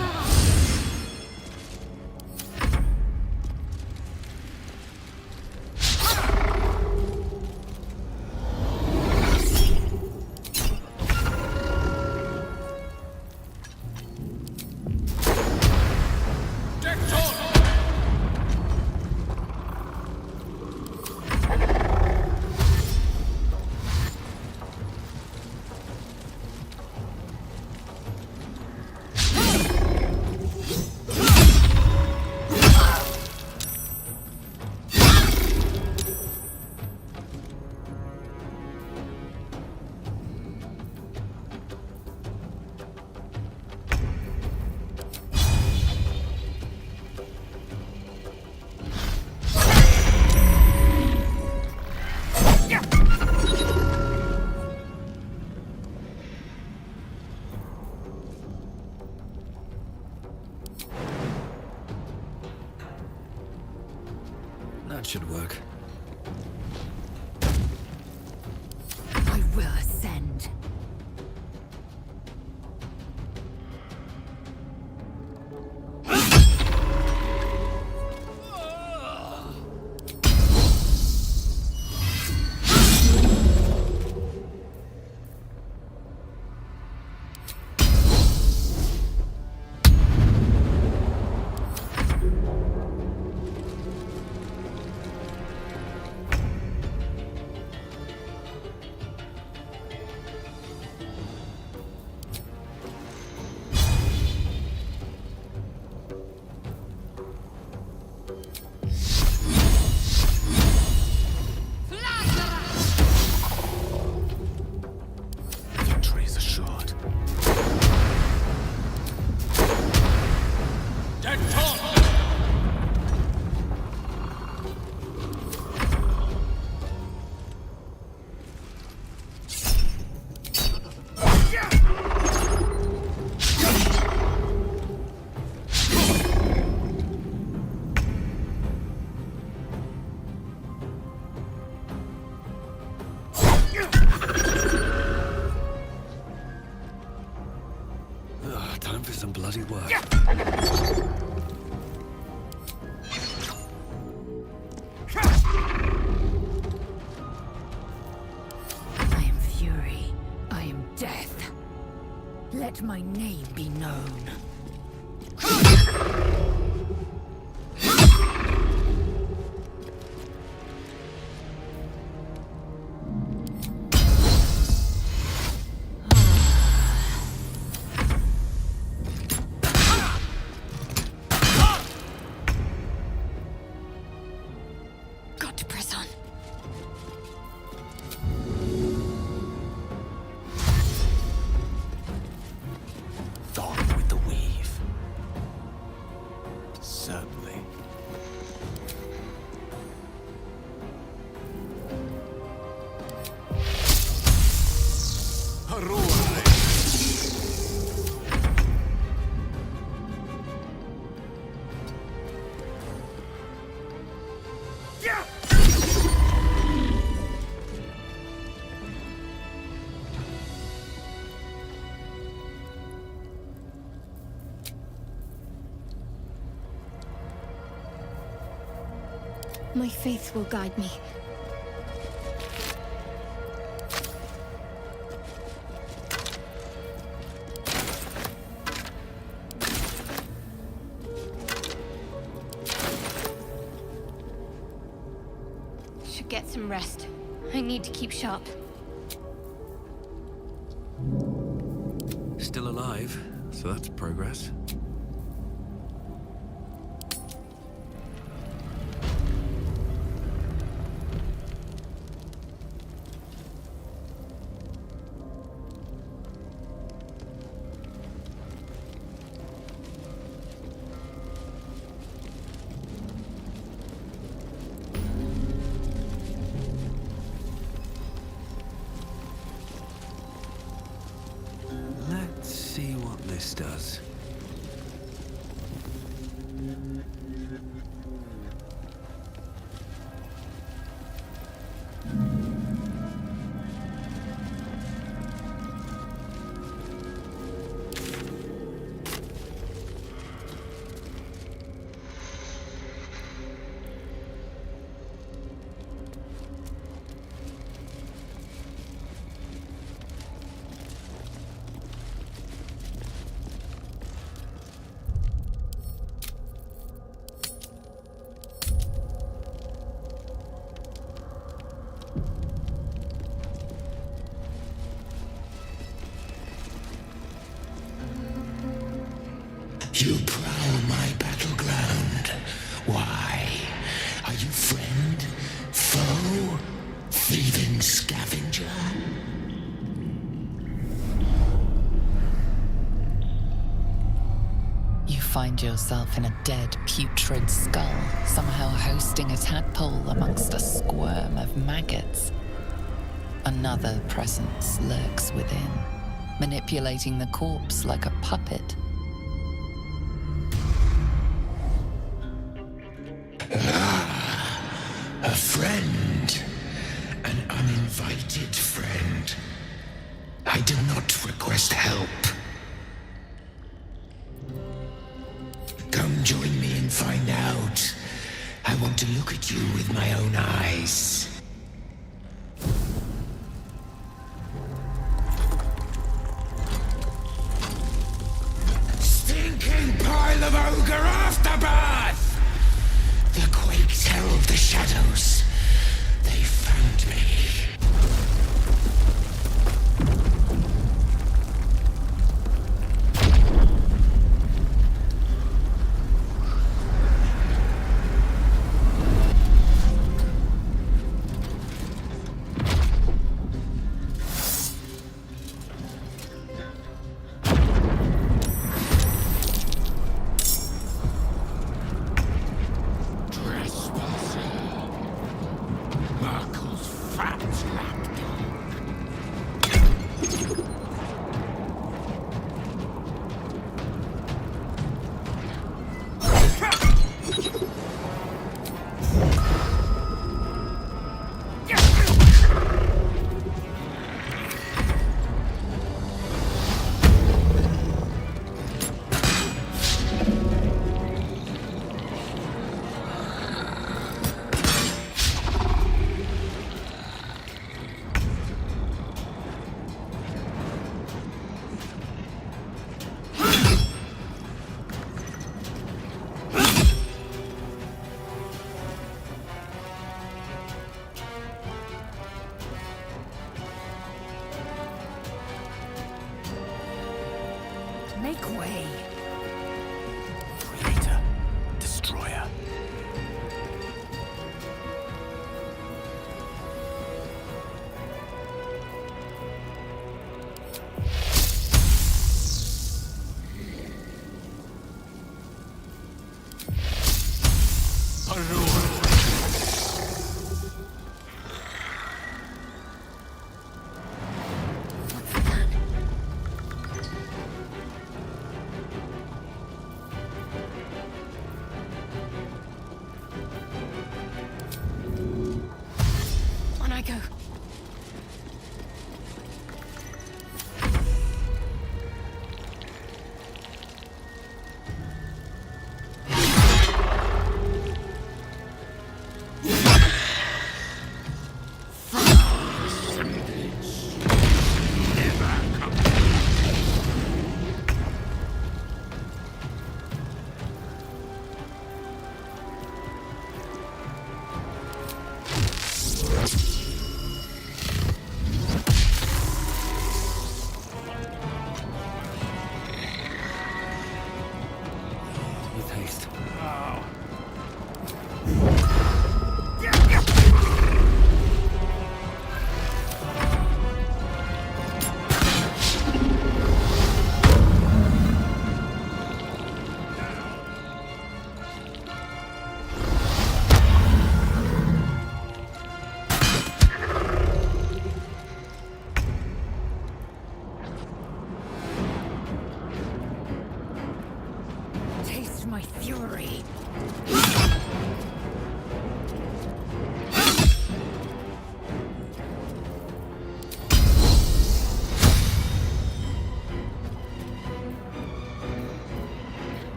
That should work. I will ascend. Time for some bloody work. I am fury. I am death. Let my name be known. My faith will guide me. Should get some rest. I need to keep sharp. Still alive, so that's progress. See what this does. You prowl my battleground. Why? Are you friend? Foe? Thieving scavenger? You find yourself in a dead, putrid skull, somehow hosting a tadpole amongst a squirm of maggots. Another presence lurks within, manipulating the corpse like a puppet. do not request help. Come join me and find out. I want to look at you with my own eyes. Stinking pile of ogre aftermath! The quakes herald the shadows. They found me. Make way. Creator, destroyer.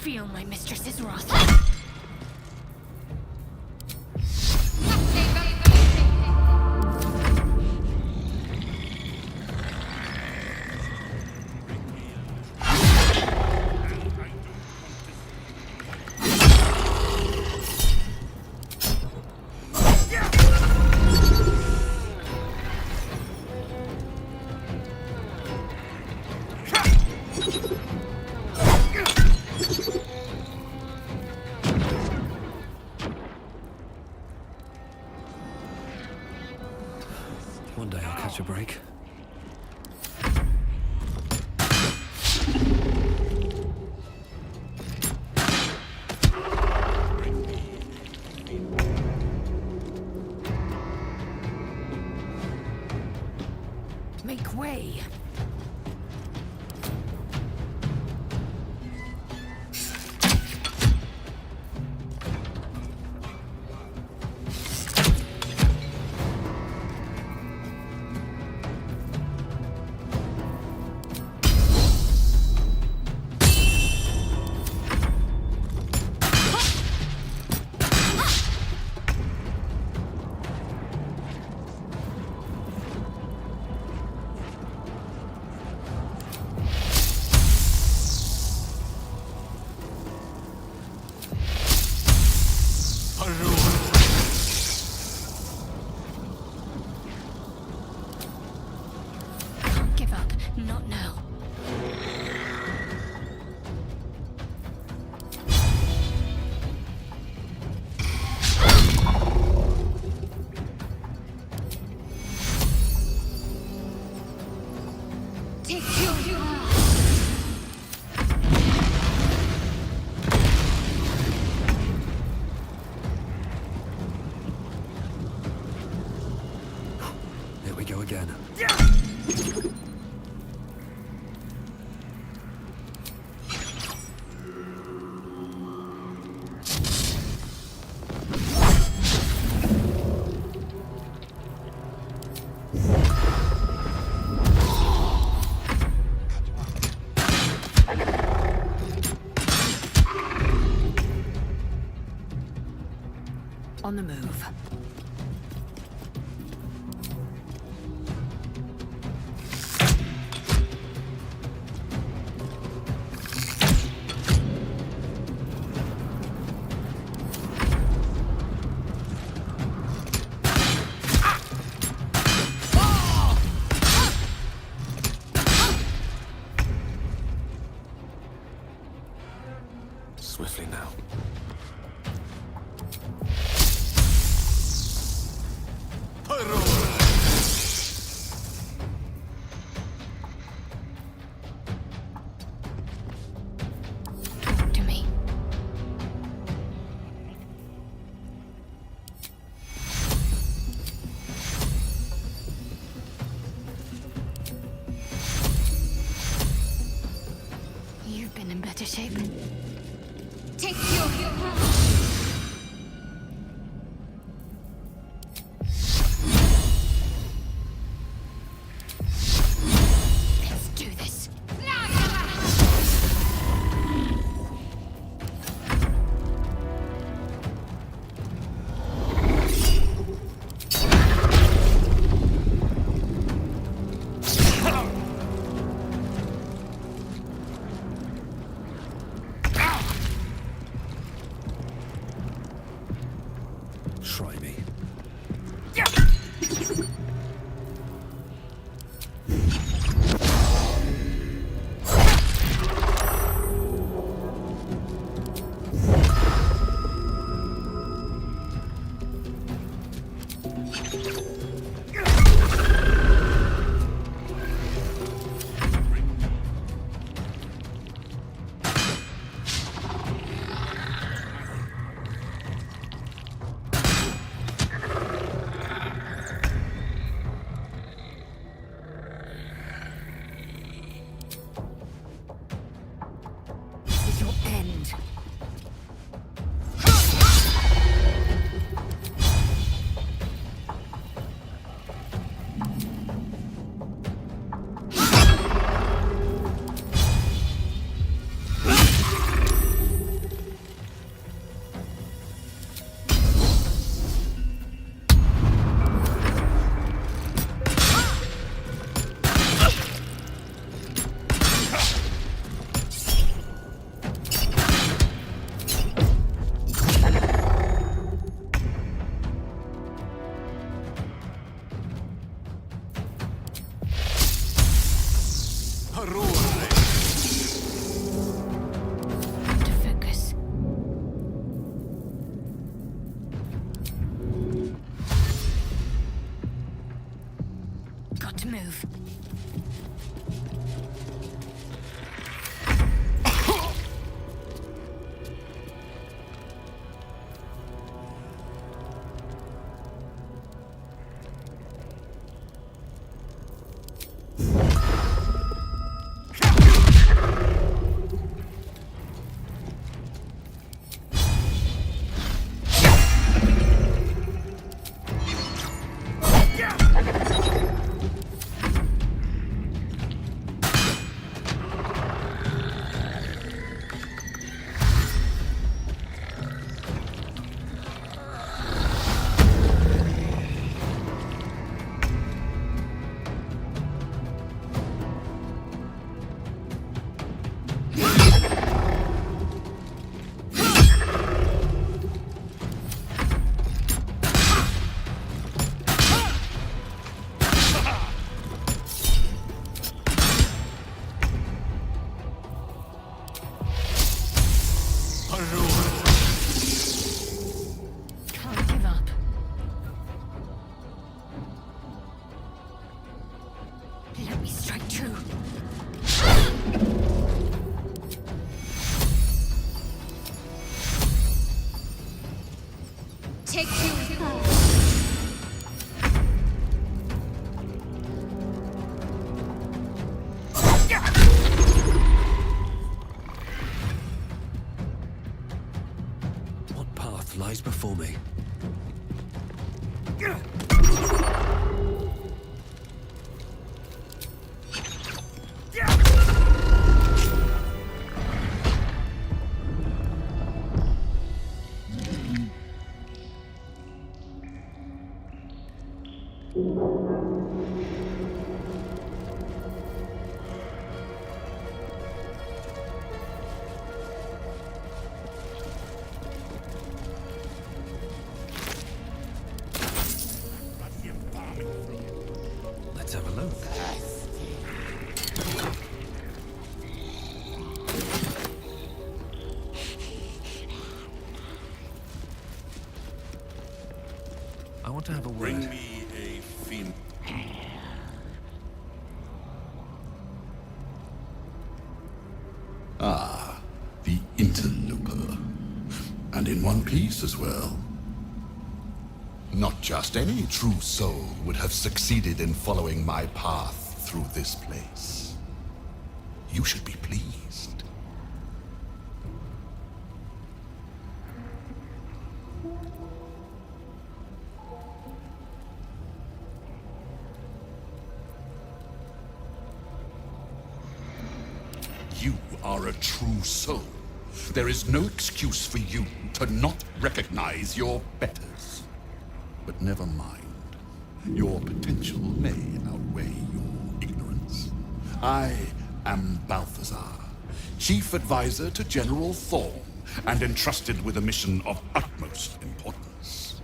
Feel my mistress's wrath. Catch a break? Make way. On the move. Swiftly now. Talk to me. You've been in better shape. Take your Let's do this. Try me. move. Lies before me. Let's have a look. I want to have a word. Bring me a fin. Ah, the interloper. And in one piece as well. Not just any true soul would have succeeded in following my path through this place. You should be pleased. You are a true soul. There is no excuse for you to not recognize your betters. But never mind. Your potential may outweigh your ignorance. I am Balthazar, Chief Advisor to General Thorn, and entrusted with a mission of utmost importance.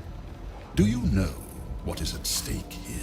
Do you know what is at stake here?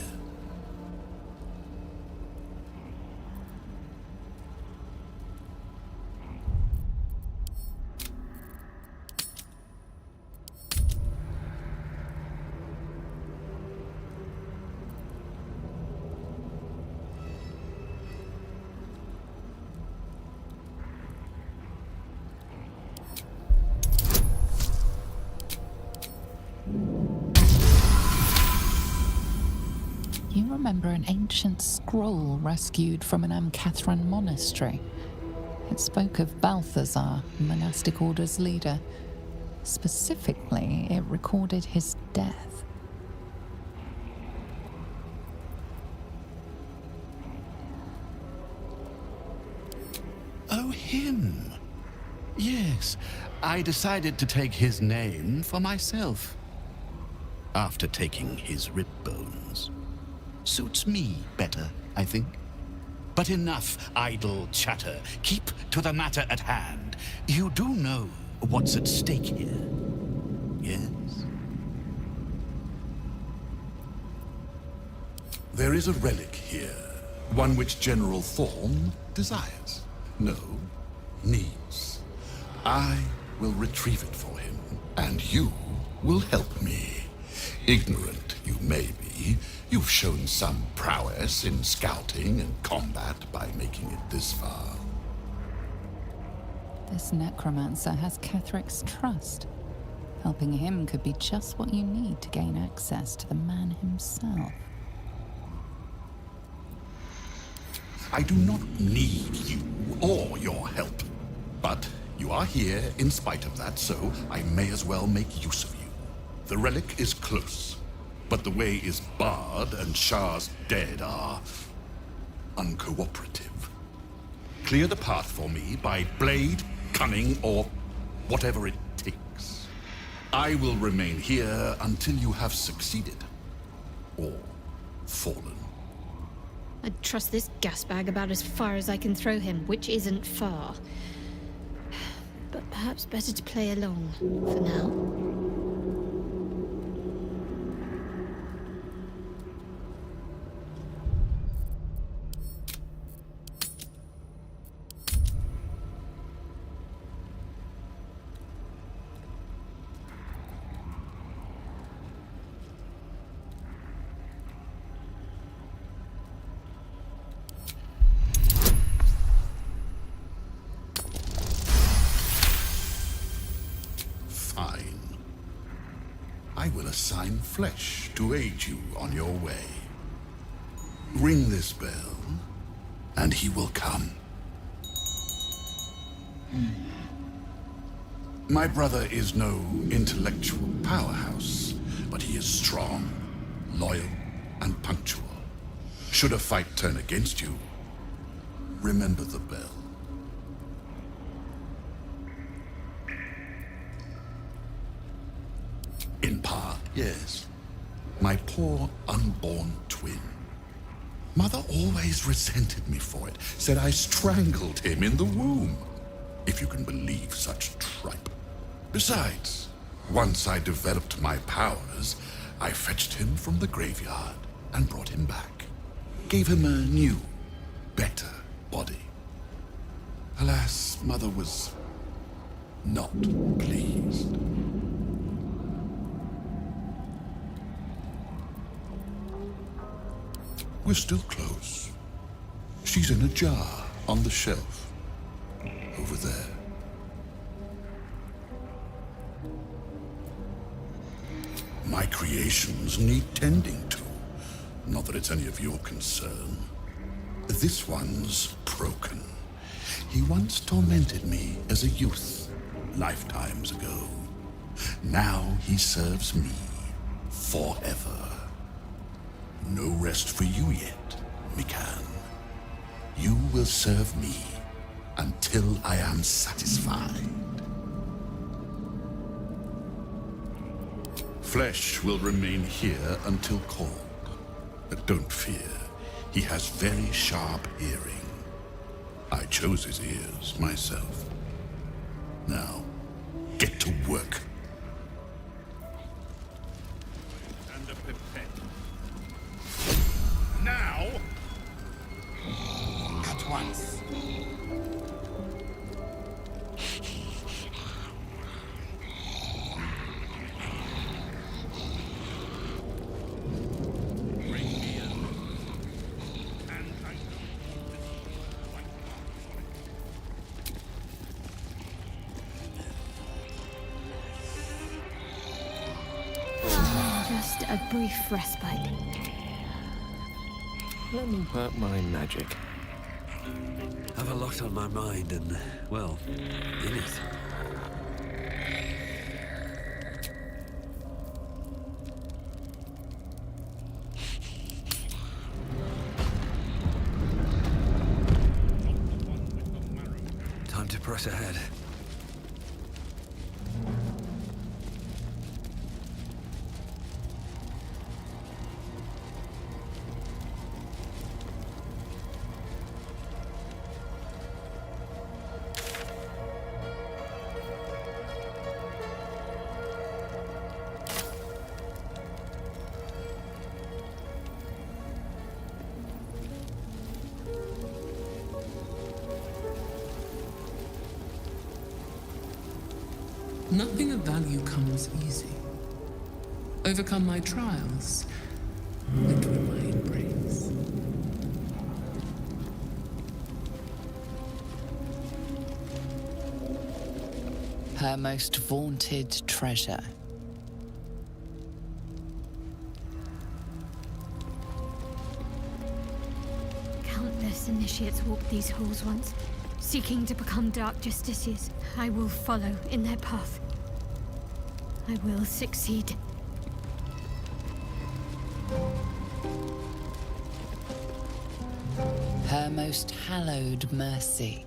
You remember an ancient scroll rescued from an Amcathran monastery. It spoke of Balthazar, monastic order's leader. Specifically, it recorded his death. Oh, him. Yes, I decided to take his name for myself. After taking his rib bones. Suits me better, I think. But enough idle chatter. Keep to the matter at hand. You do know what's at stake here, yes? There is a relic here, one which General Thorn desires. No, needs. I will retrieve it for him, and you will help me. Ignorant you may be, you've shown some prowess in scouting and combat by making it this far. This necromancer has Kethric's trust. Helping him could be just what you need to gain access to the man himself. I do not need you or your help. But you are here in spite of that, so I may as well make use of you. The relic is close, but the way is barred and Shah's dead are uncooperative. Clear the path for me by blade, cunning, or whatever it takes. I will remain here until you have succeeded. Or fallen. I'd trust this gasbag about as far as I can throw him, which isn't far. But perhaps better to play along for now. I will assign flesh to aid you on your way. Ring this bell, and he will come. My brother is no intellectual powerhouse, but he is strong, loyal, and punctual. Should a fight turn against you, remember the bell. In part, yes. My poor unborn twin. Mother always resented me for it, said I strangled him in the womb. If you can believe such tripe. Besides, once I developed my powers, I fetched him from the graveyard and brought him back. Gave him a new, better body. Alas, Mother was not pleased. We're still close. She's in a jar on the shelf. Over there. My creations need tending to. Not that it's any of your concern. This one's broken. He once tormented me as a youth, lifetimes ago. Now he serves me forever. No rest for you yet, Mikan. You will serve me until I am satisfied. Flesh will remain here until called. But don't fear, he has very sharp hearing. I chose his ears myself. Now, get to work. Now? At once. Just a brief respite. Let me work my magic. Have a lot on my mind and, well, in it. Time to press ahead. Nothing of value comes easy. overcome my trials, and win my embrace. Her most vaunted treasure. Countless initiates walked these halls once, seeking to become dark justiciars. I will follow in their path. I will succeed. Her most hallowed mercy.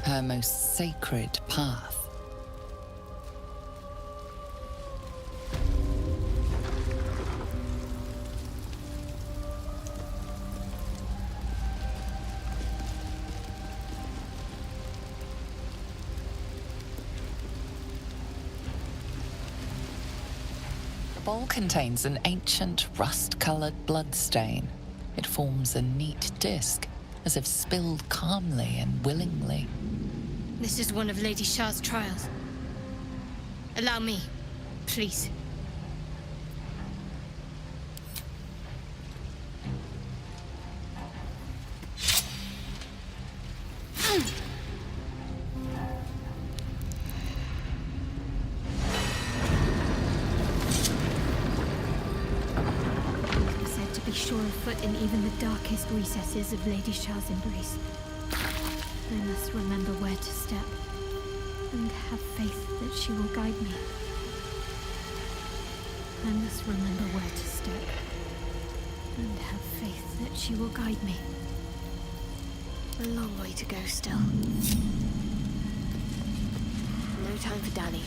Her most sacred path. The bowl contains an ancient rust-colored bloodstain. It forms a neat disc, as if spilled calmly and willingly. This is one of Lady Shah's trials. Allow me, please. Said to be sure of foot in even the darkest recesses of Lady Shah's embrace. I must remember where to step, and have faith that she will guide me. I must remember where to step, and have faith that she will guide me. A long way to go still. No time for Danny.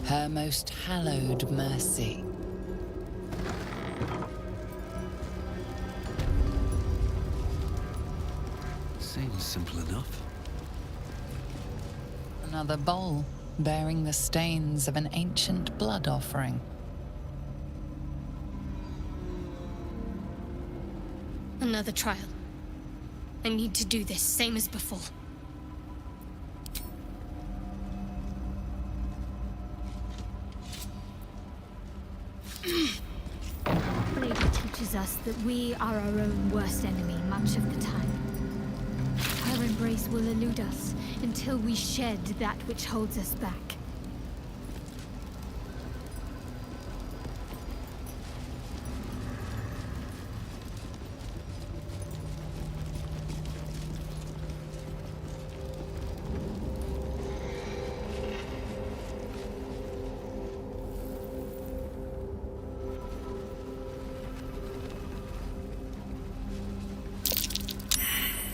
Her most hallowed mercy. Seems simple enough. Another bowl bearing the stains of an ancient blood offering. Another trial. I need to do this, same as before. Lady teaches us that we are our own worst enemy much of the time. Her embrace will elude us until we shed that which holds us back.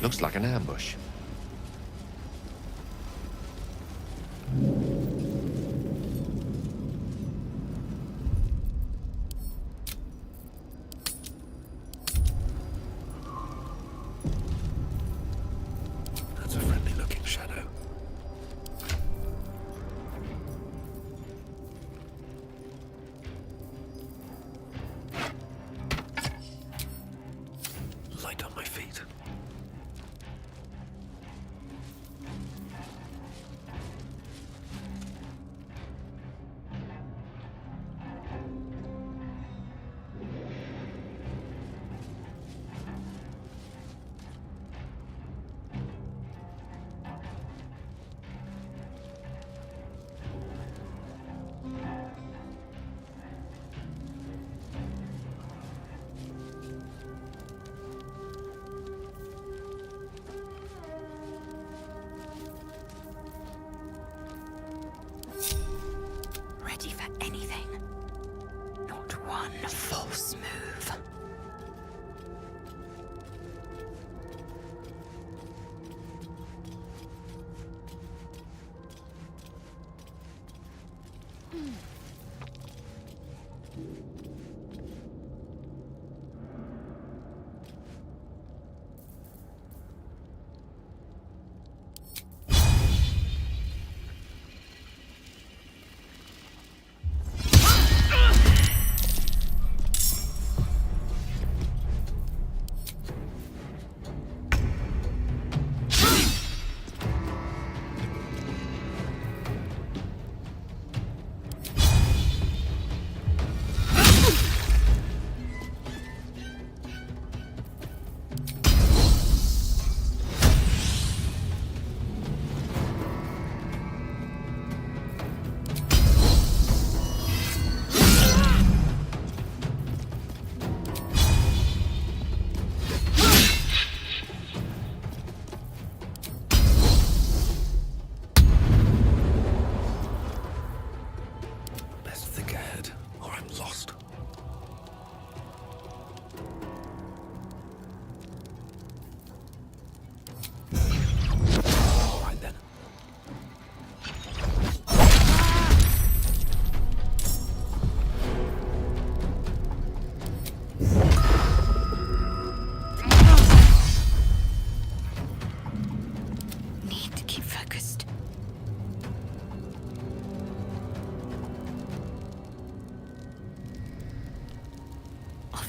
Looks like an ambush.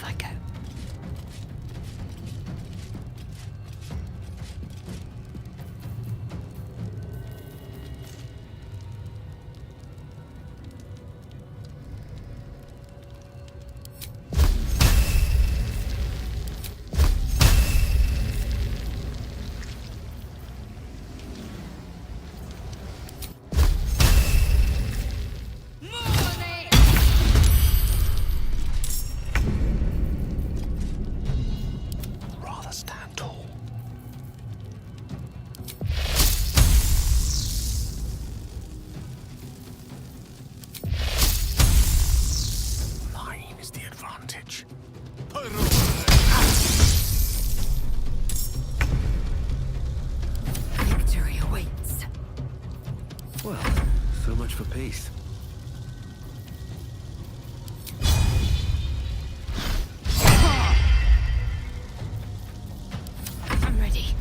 Off I go. So much for peace. I'm ready.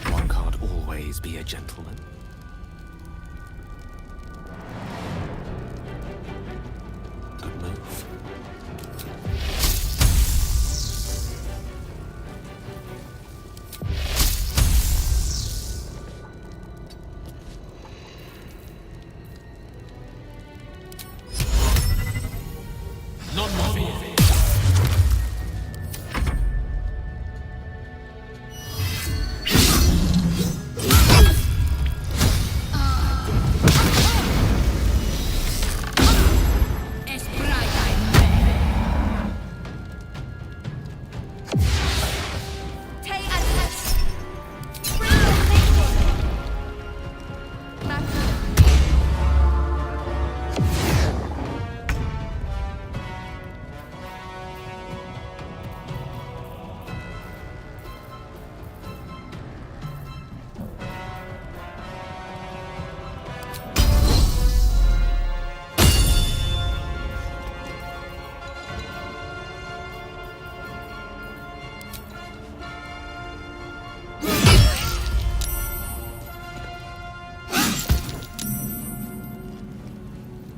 One can't always be a gentleman. Good move.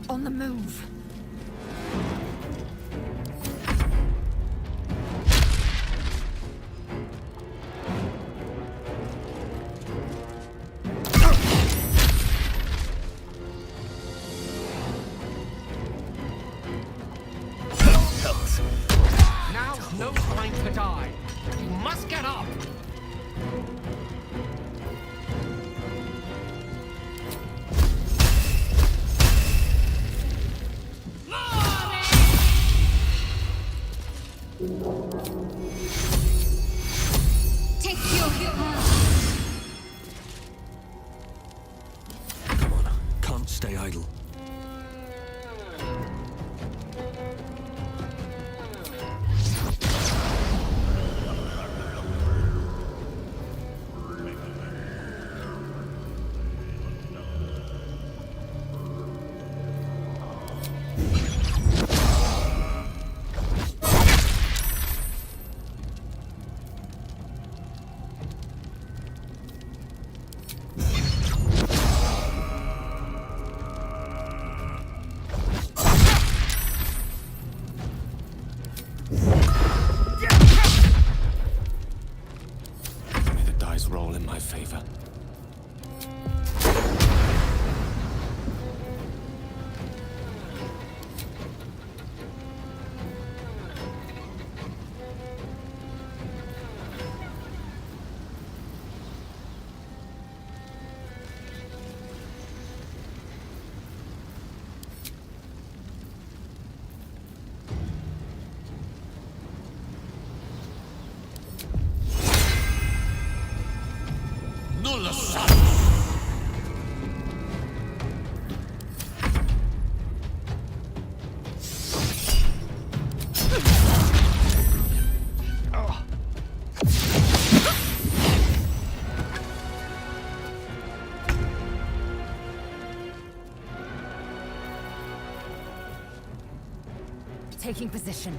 On the move. Now's no time to die. You must get up. the sun! Taking position.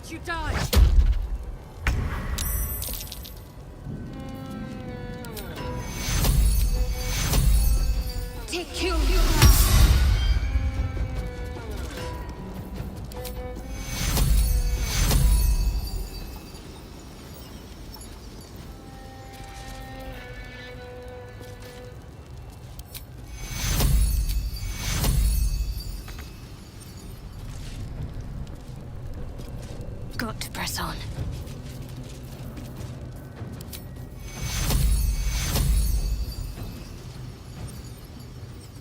You die. Take you. Got to press on.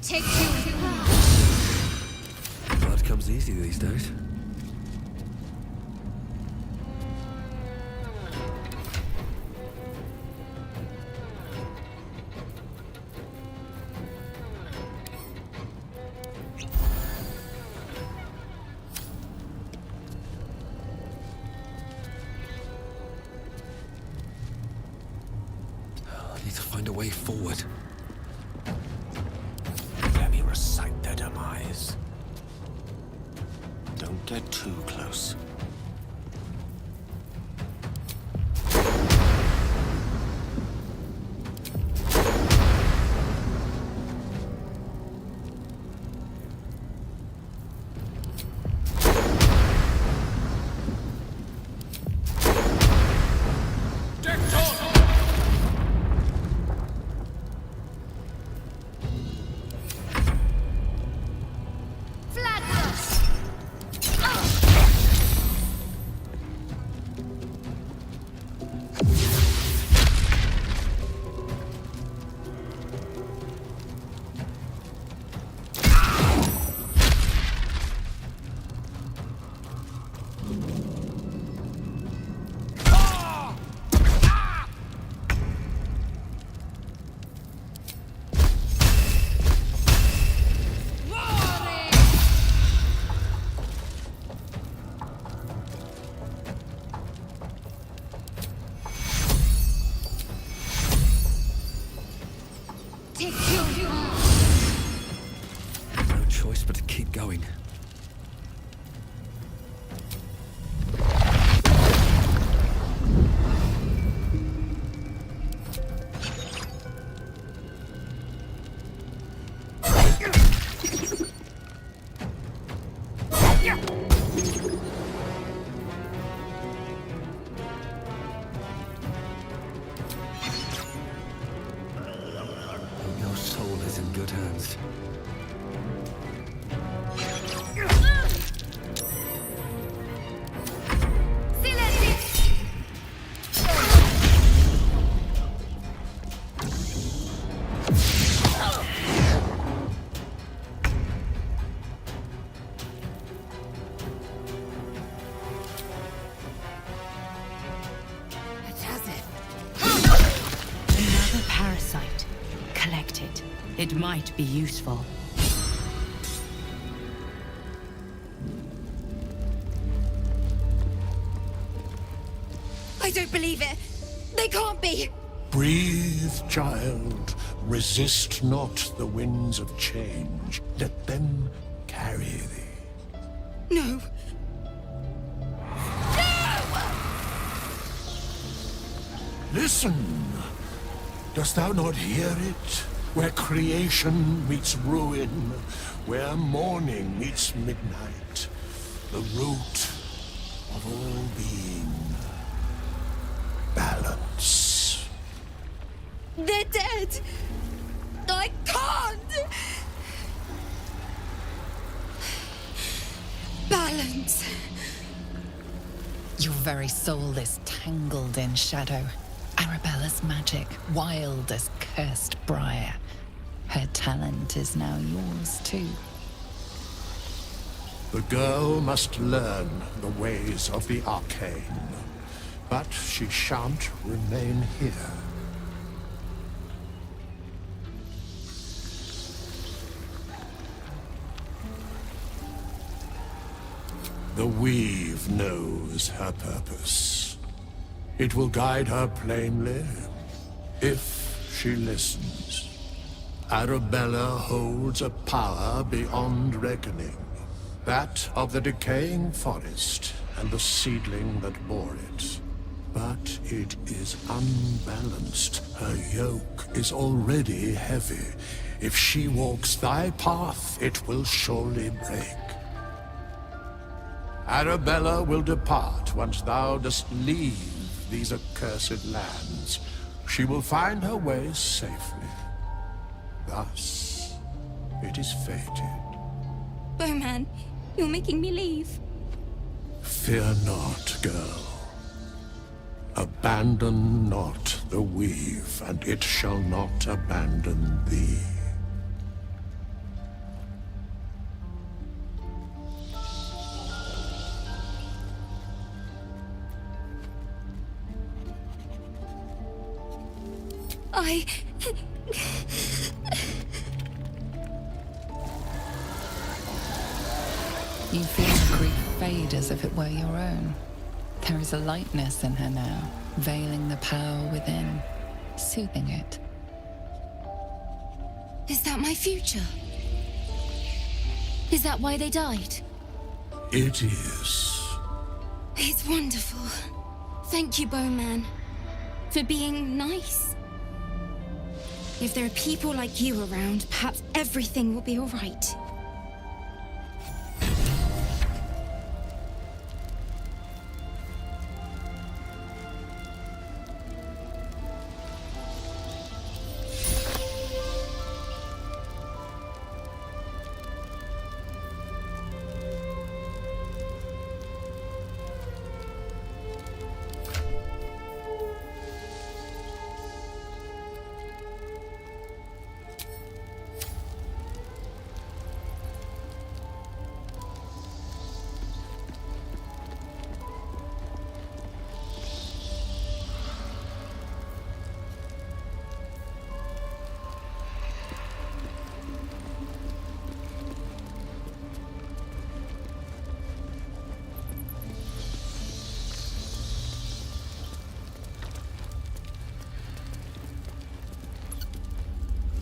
Take you. Blood comes easy these days. Find a way forward. Let me recite their demise. Don't get too close. No choice but to keep going. Your soul is in good hands. Parasite. Collect it. It might be useful. I don't believe it. They can't be. Breathe, child. Resist not the winds of change. Let them carry thee. No. Listen! Dost thou not hear it? Where creation meets ruin, where morning meets midnight, the root of all being. Balance. They're dead! I can't! Balance. Your very soul is tangled in shadow. Arabella's magic, wild as cursed briar. Her talent is now yours too. The girl must learn the ways of the arcane, but she shan't remain here. The weave knows her purpose. It will guide her plainly, if she listens. Arabella holds a power beyond reckoning. That of the decaying forest and the seedling that bore it. But it is unbalanced. Her yoke is already heavy. If she walks thy path, it will surely break. Arabella will depart once thou dost leave these accursed lands. She will find her way safely. Thus, it is fated. Bowman, you're making me leave. Fear not, girl. Abandon not the weave, and it shall not abandon thee. You feel the grief fade as if it were your own. There is a lightness in her now, veiling the power within, soothing it. Is that my future? Is that why they died? It is. It's wonderful. Thank you, Bowman, for being nice. If there are people like you around, perhaps everything will be all right.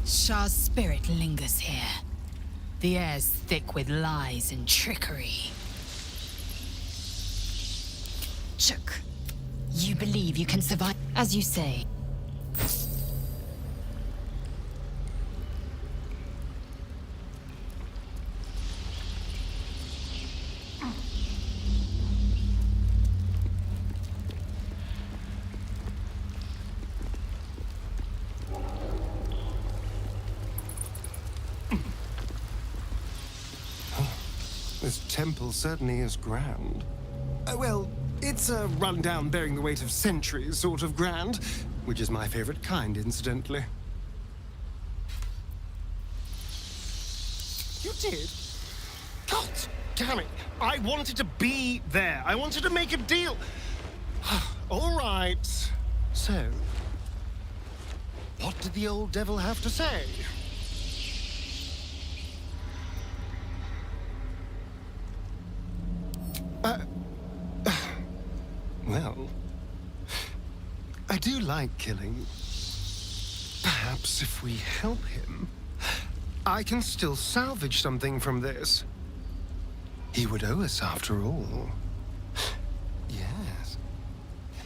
Shah's spirit lingers here. The air's thick with lies and trickery. Chook, you believe you can survive, as you say. This temple certainly is grand. Well, it's a rundown bearing the weight of centuries sort of grand, which is my favorite kind, incidentally. You did? God damn it! I wanted to be there. I wanted to make a deal. All right. So, what did the old devil have to say? Well, I do like killing. Perhaps if we help him, I can still salvage something from this. He would owe us after all. Yes.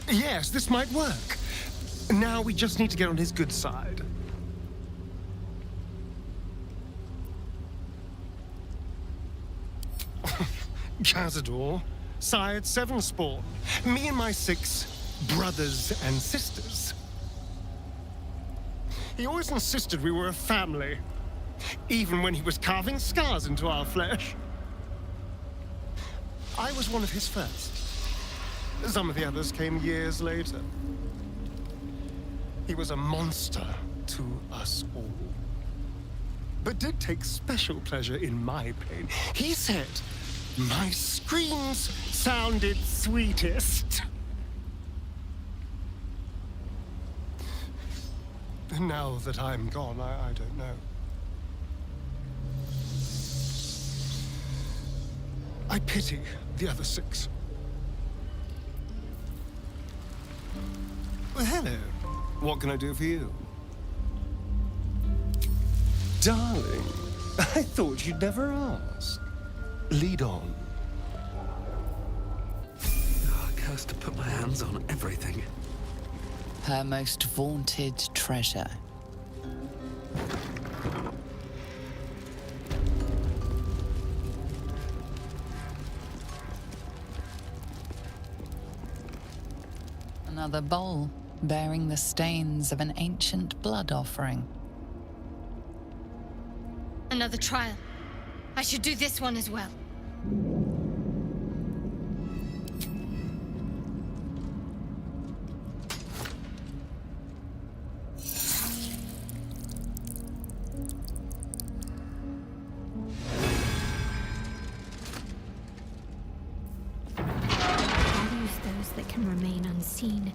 Yes, this might work. Now we just need to get on his good side. Cazador sired 7 spawn. Me and my 6 brothers and sisters. He always insisted we were a family, even when he was carving scars into our flesh. I was one of his first. Some of the others came years later. He was a monster to us all, but did take special pleasure in my pain. He said my screams sounded sweetest. And now that I'm gone, I don't know. I pity the other 6. Well, hello. What can I do for you? Darling, I thought you'd never ask. Lead on. Oh, cursed to put my hands on everything. Her most vaunted treasure. Another bowl bearing the stains of an ancient blood offering. Another trial. I should do this one as well. Those that can remain unseen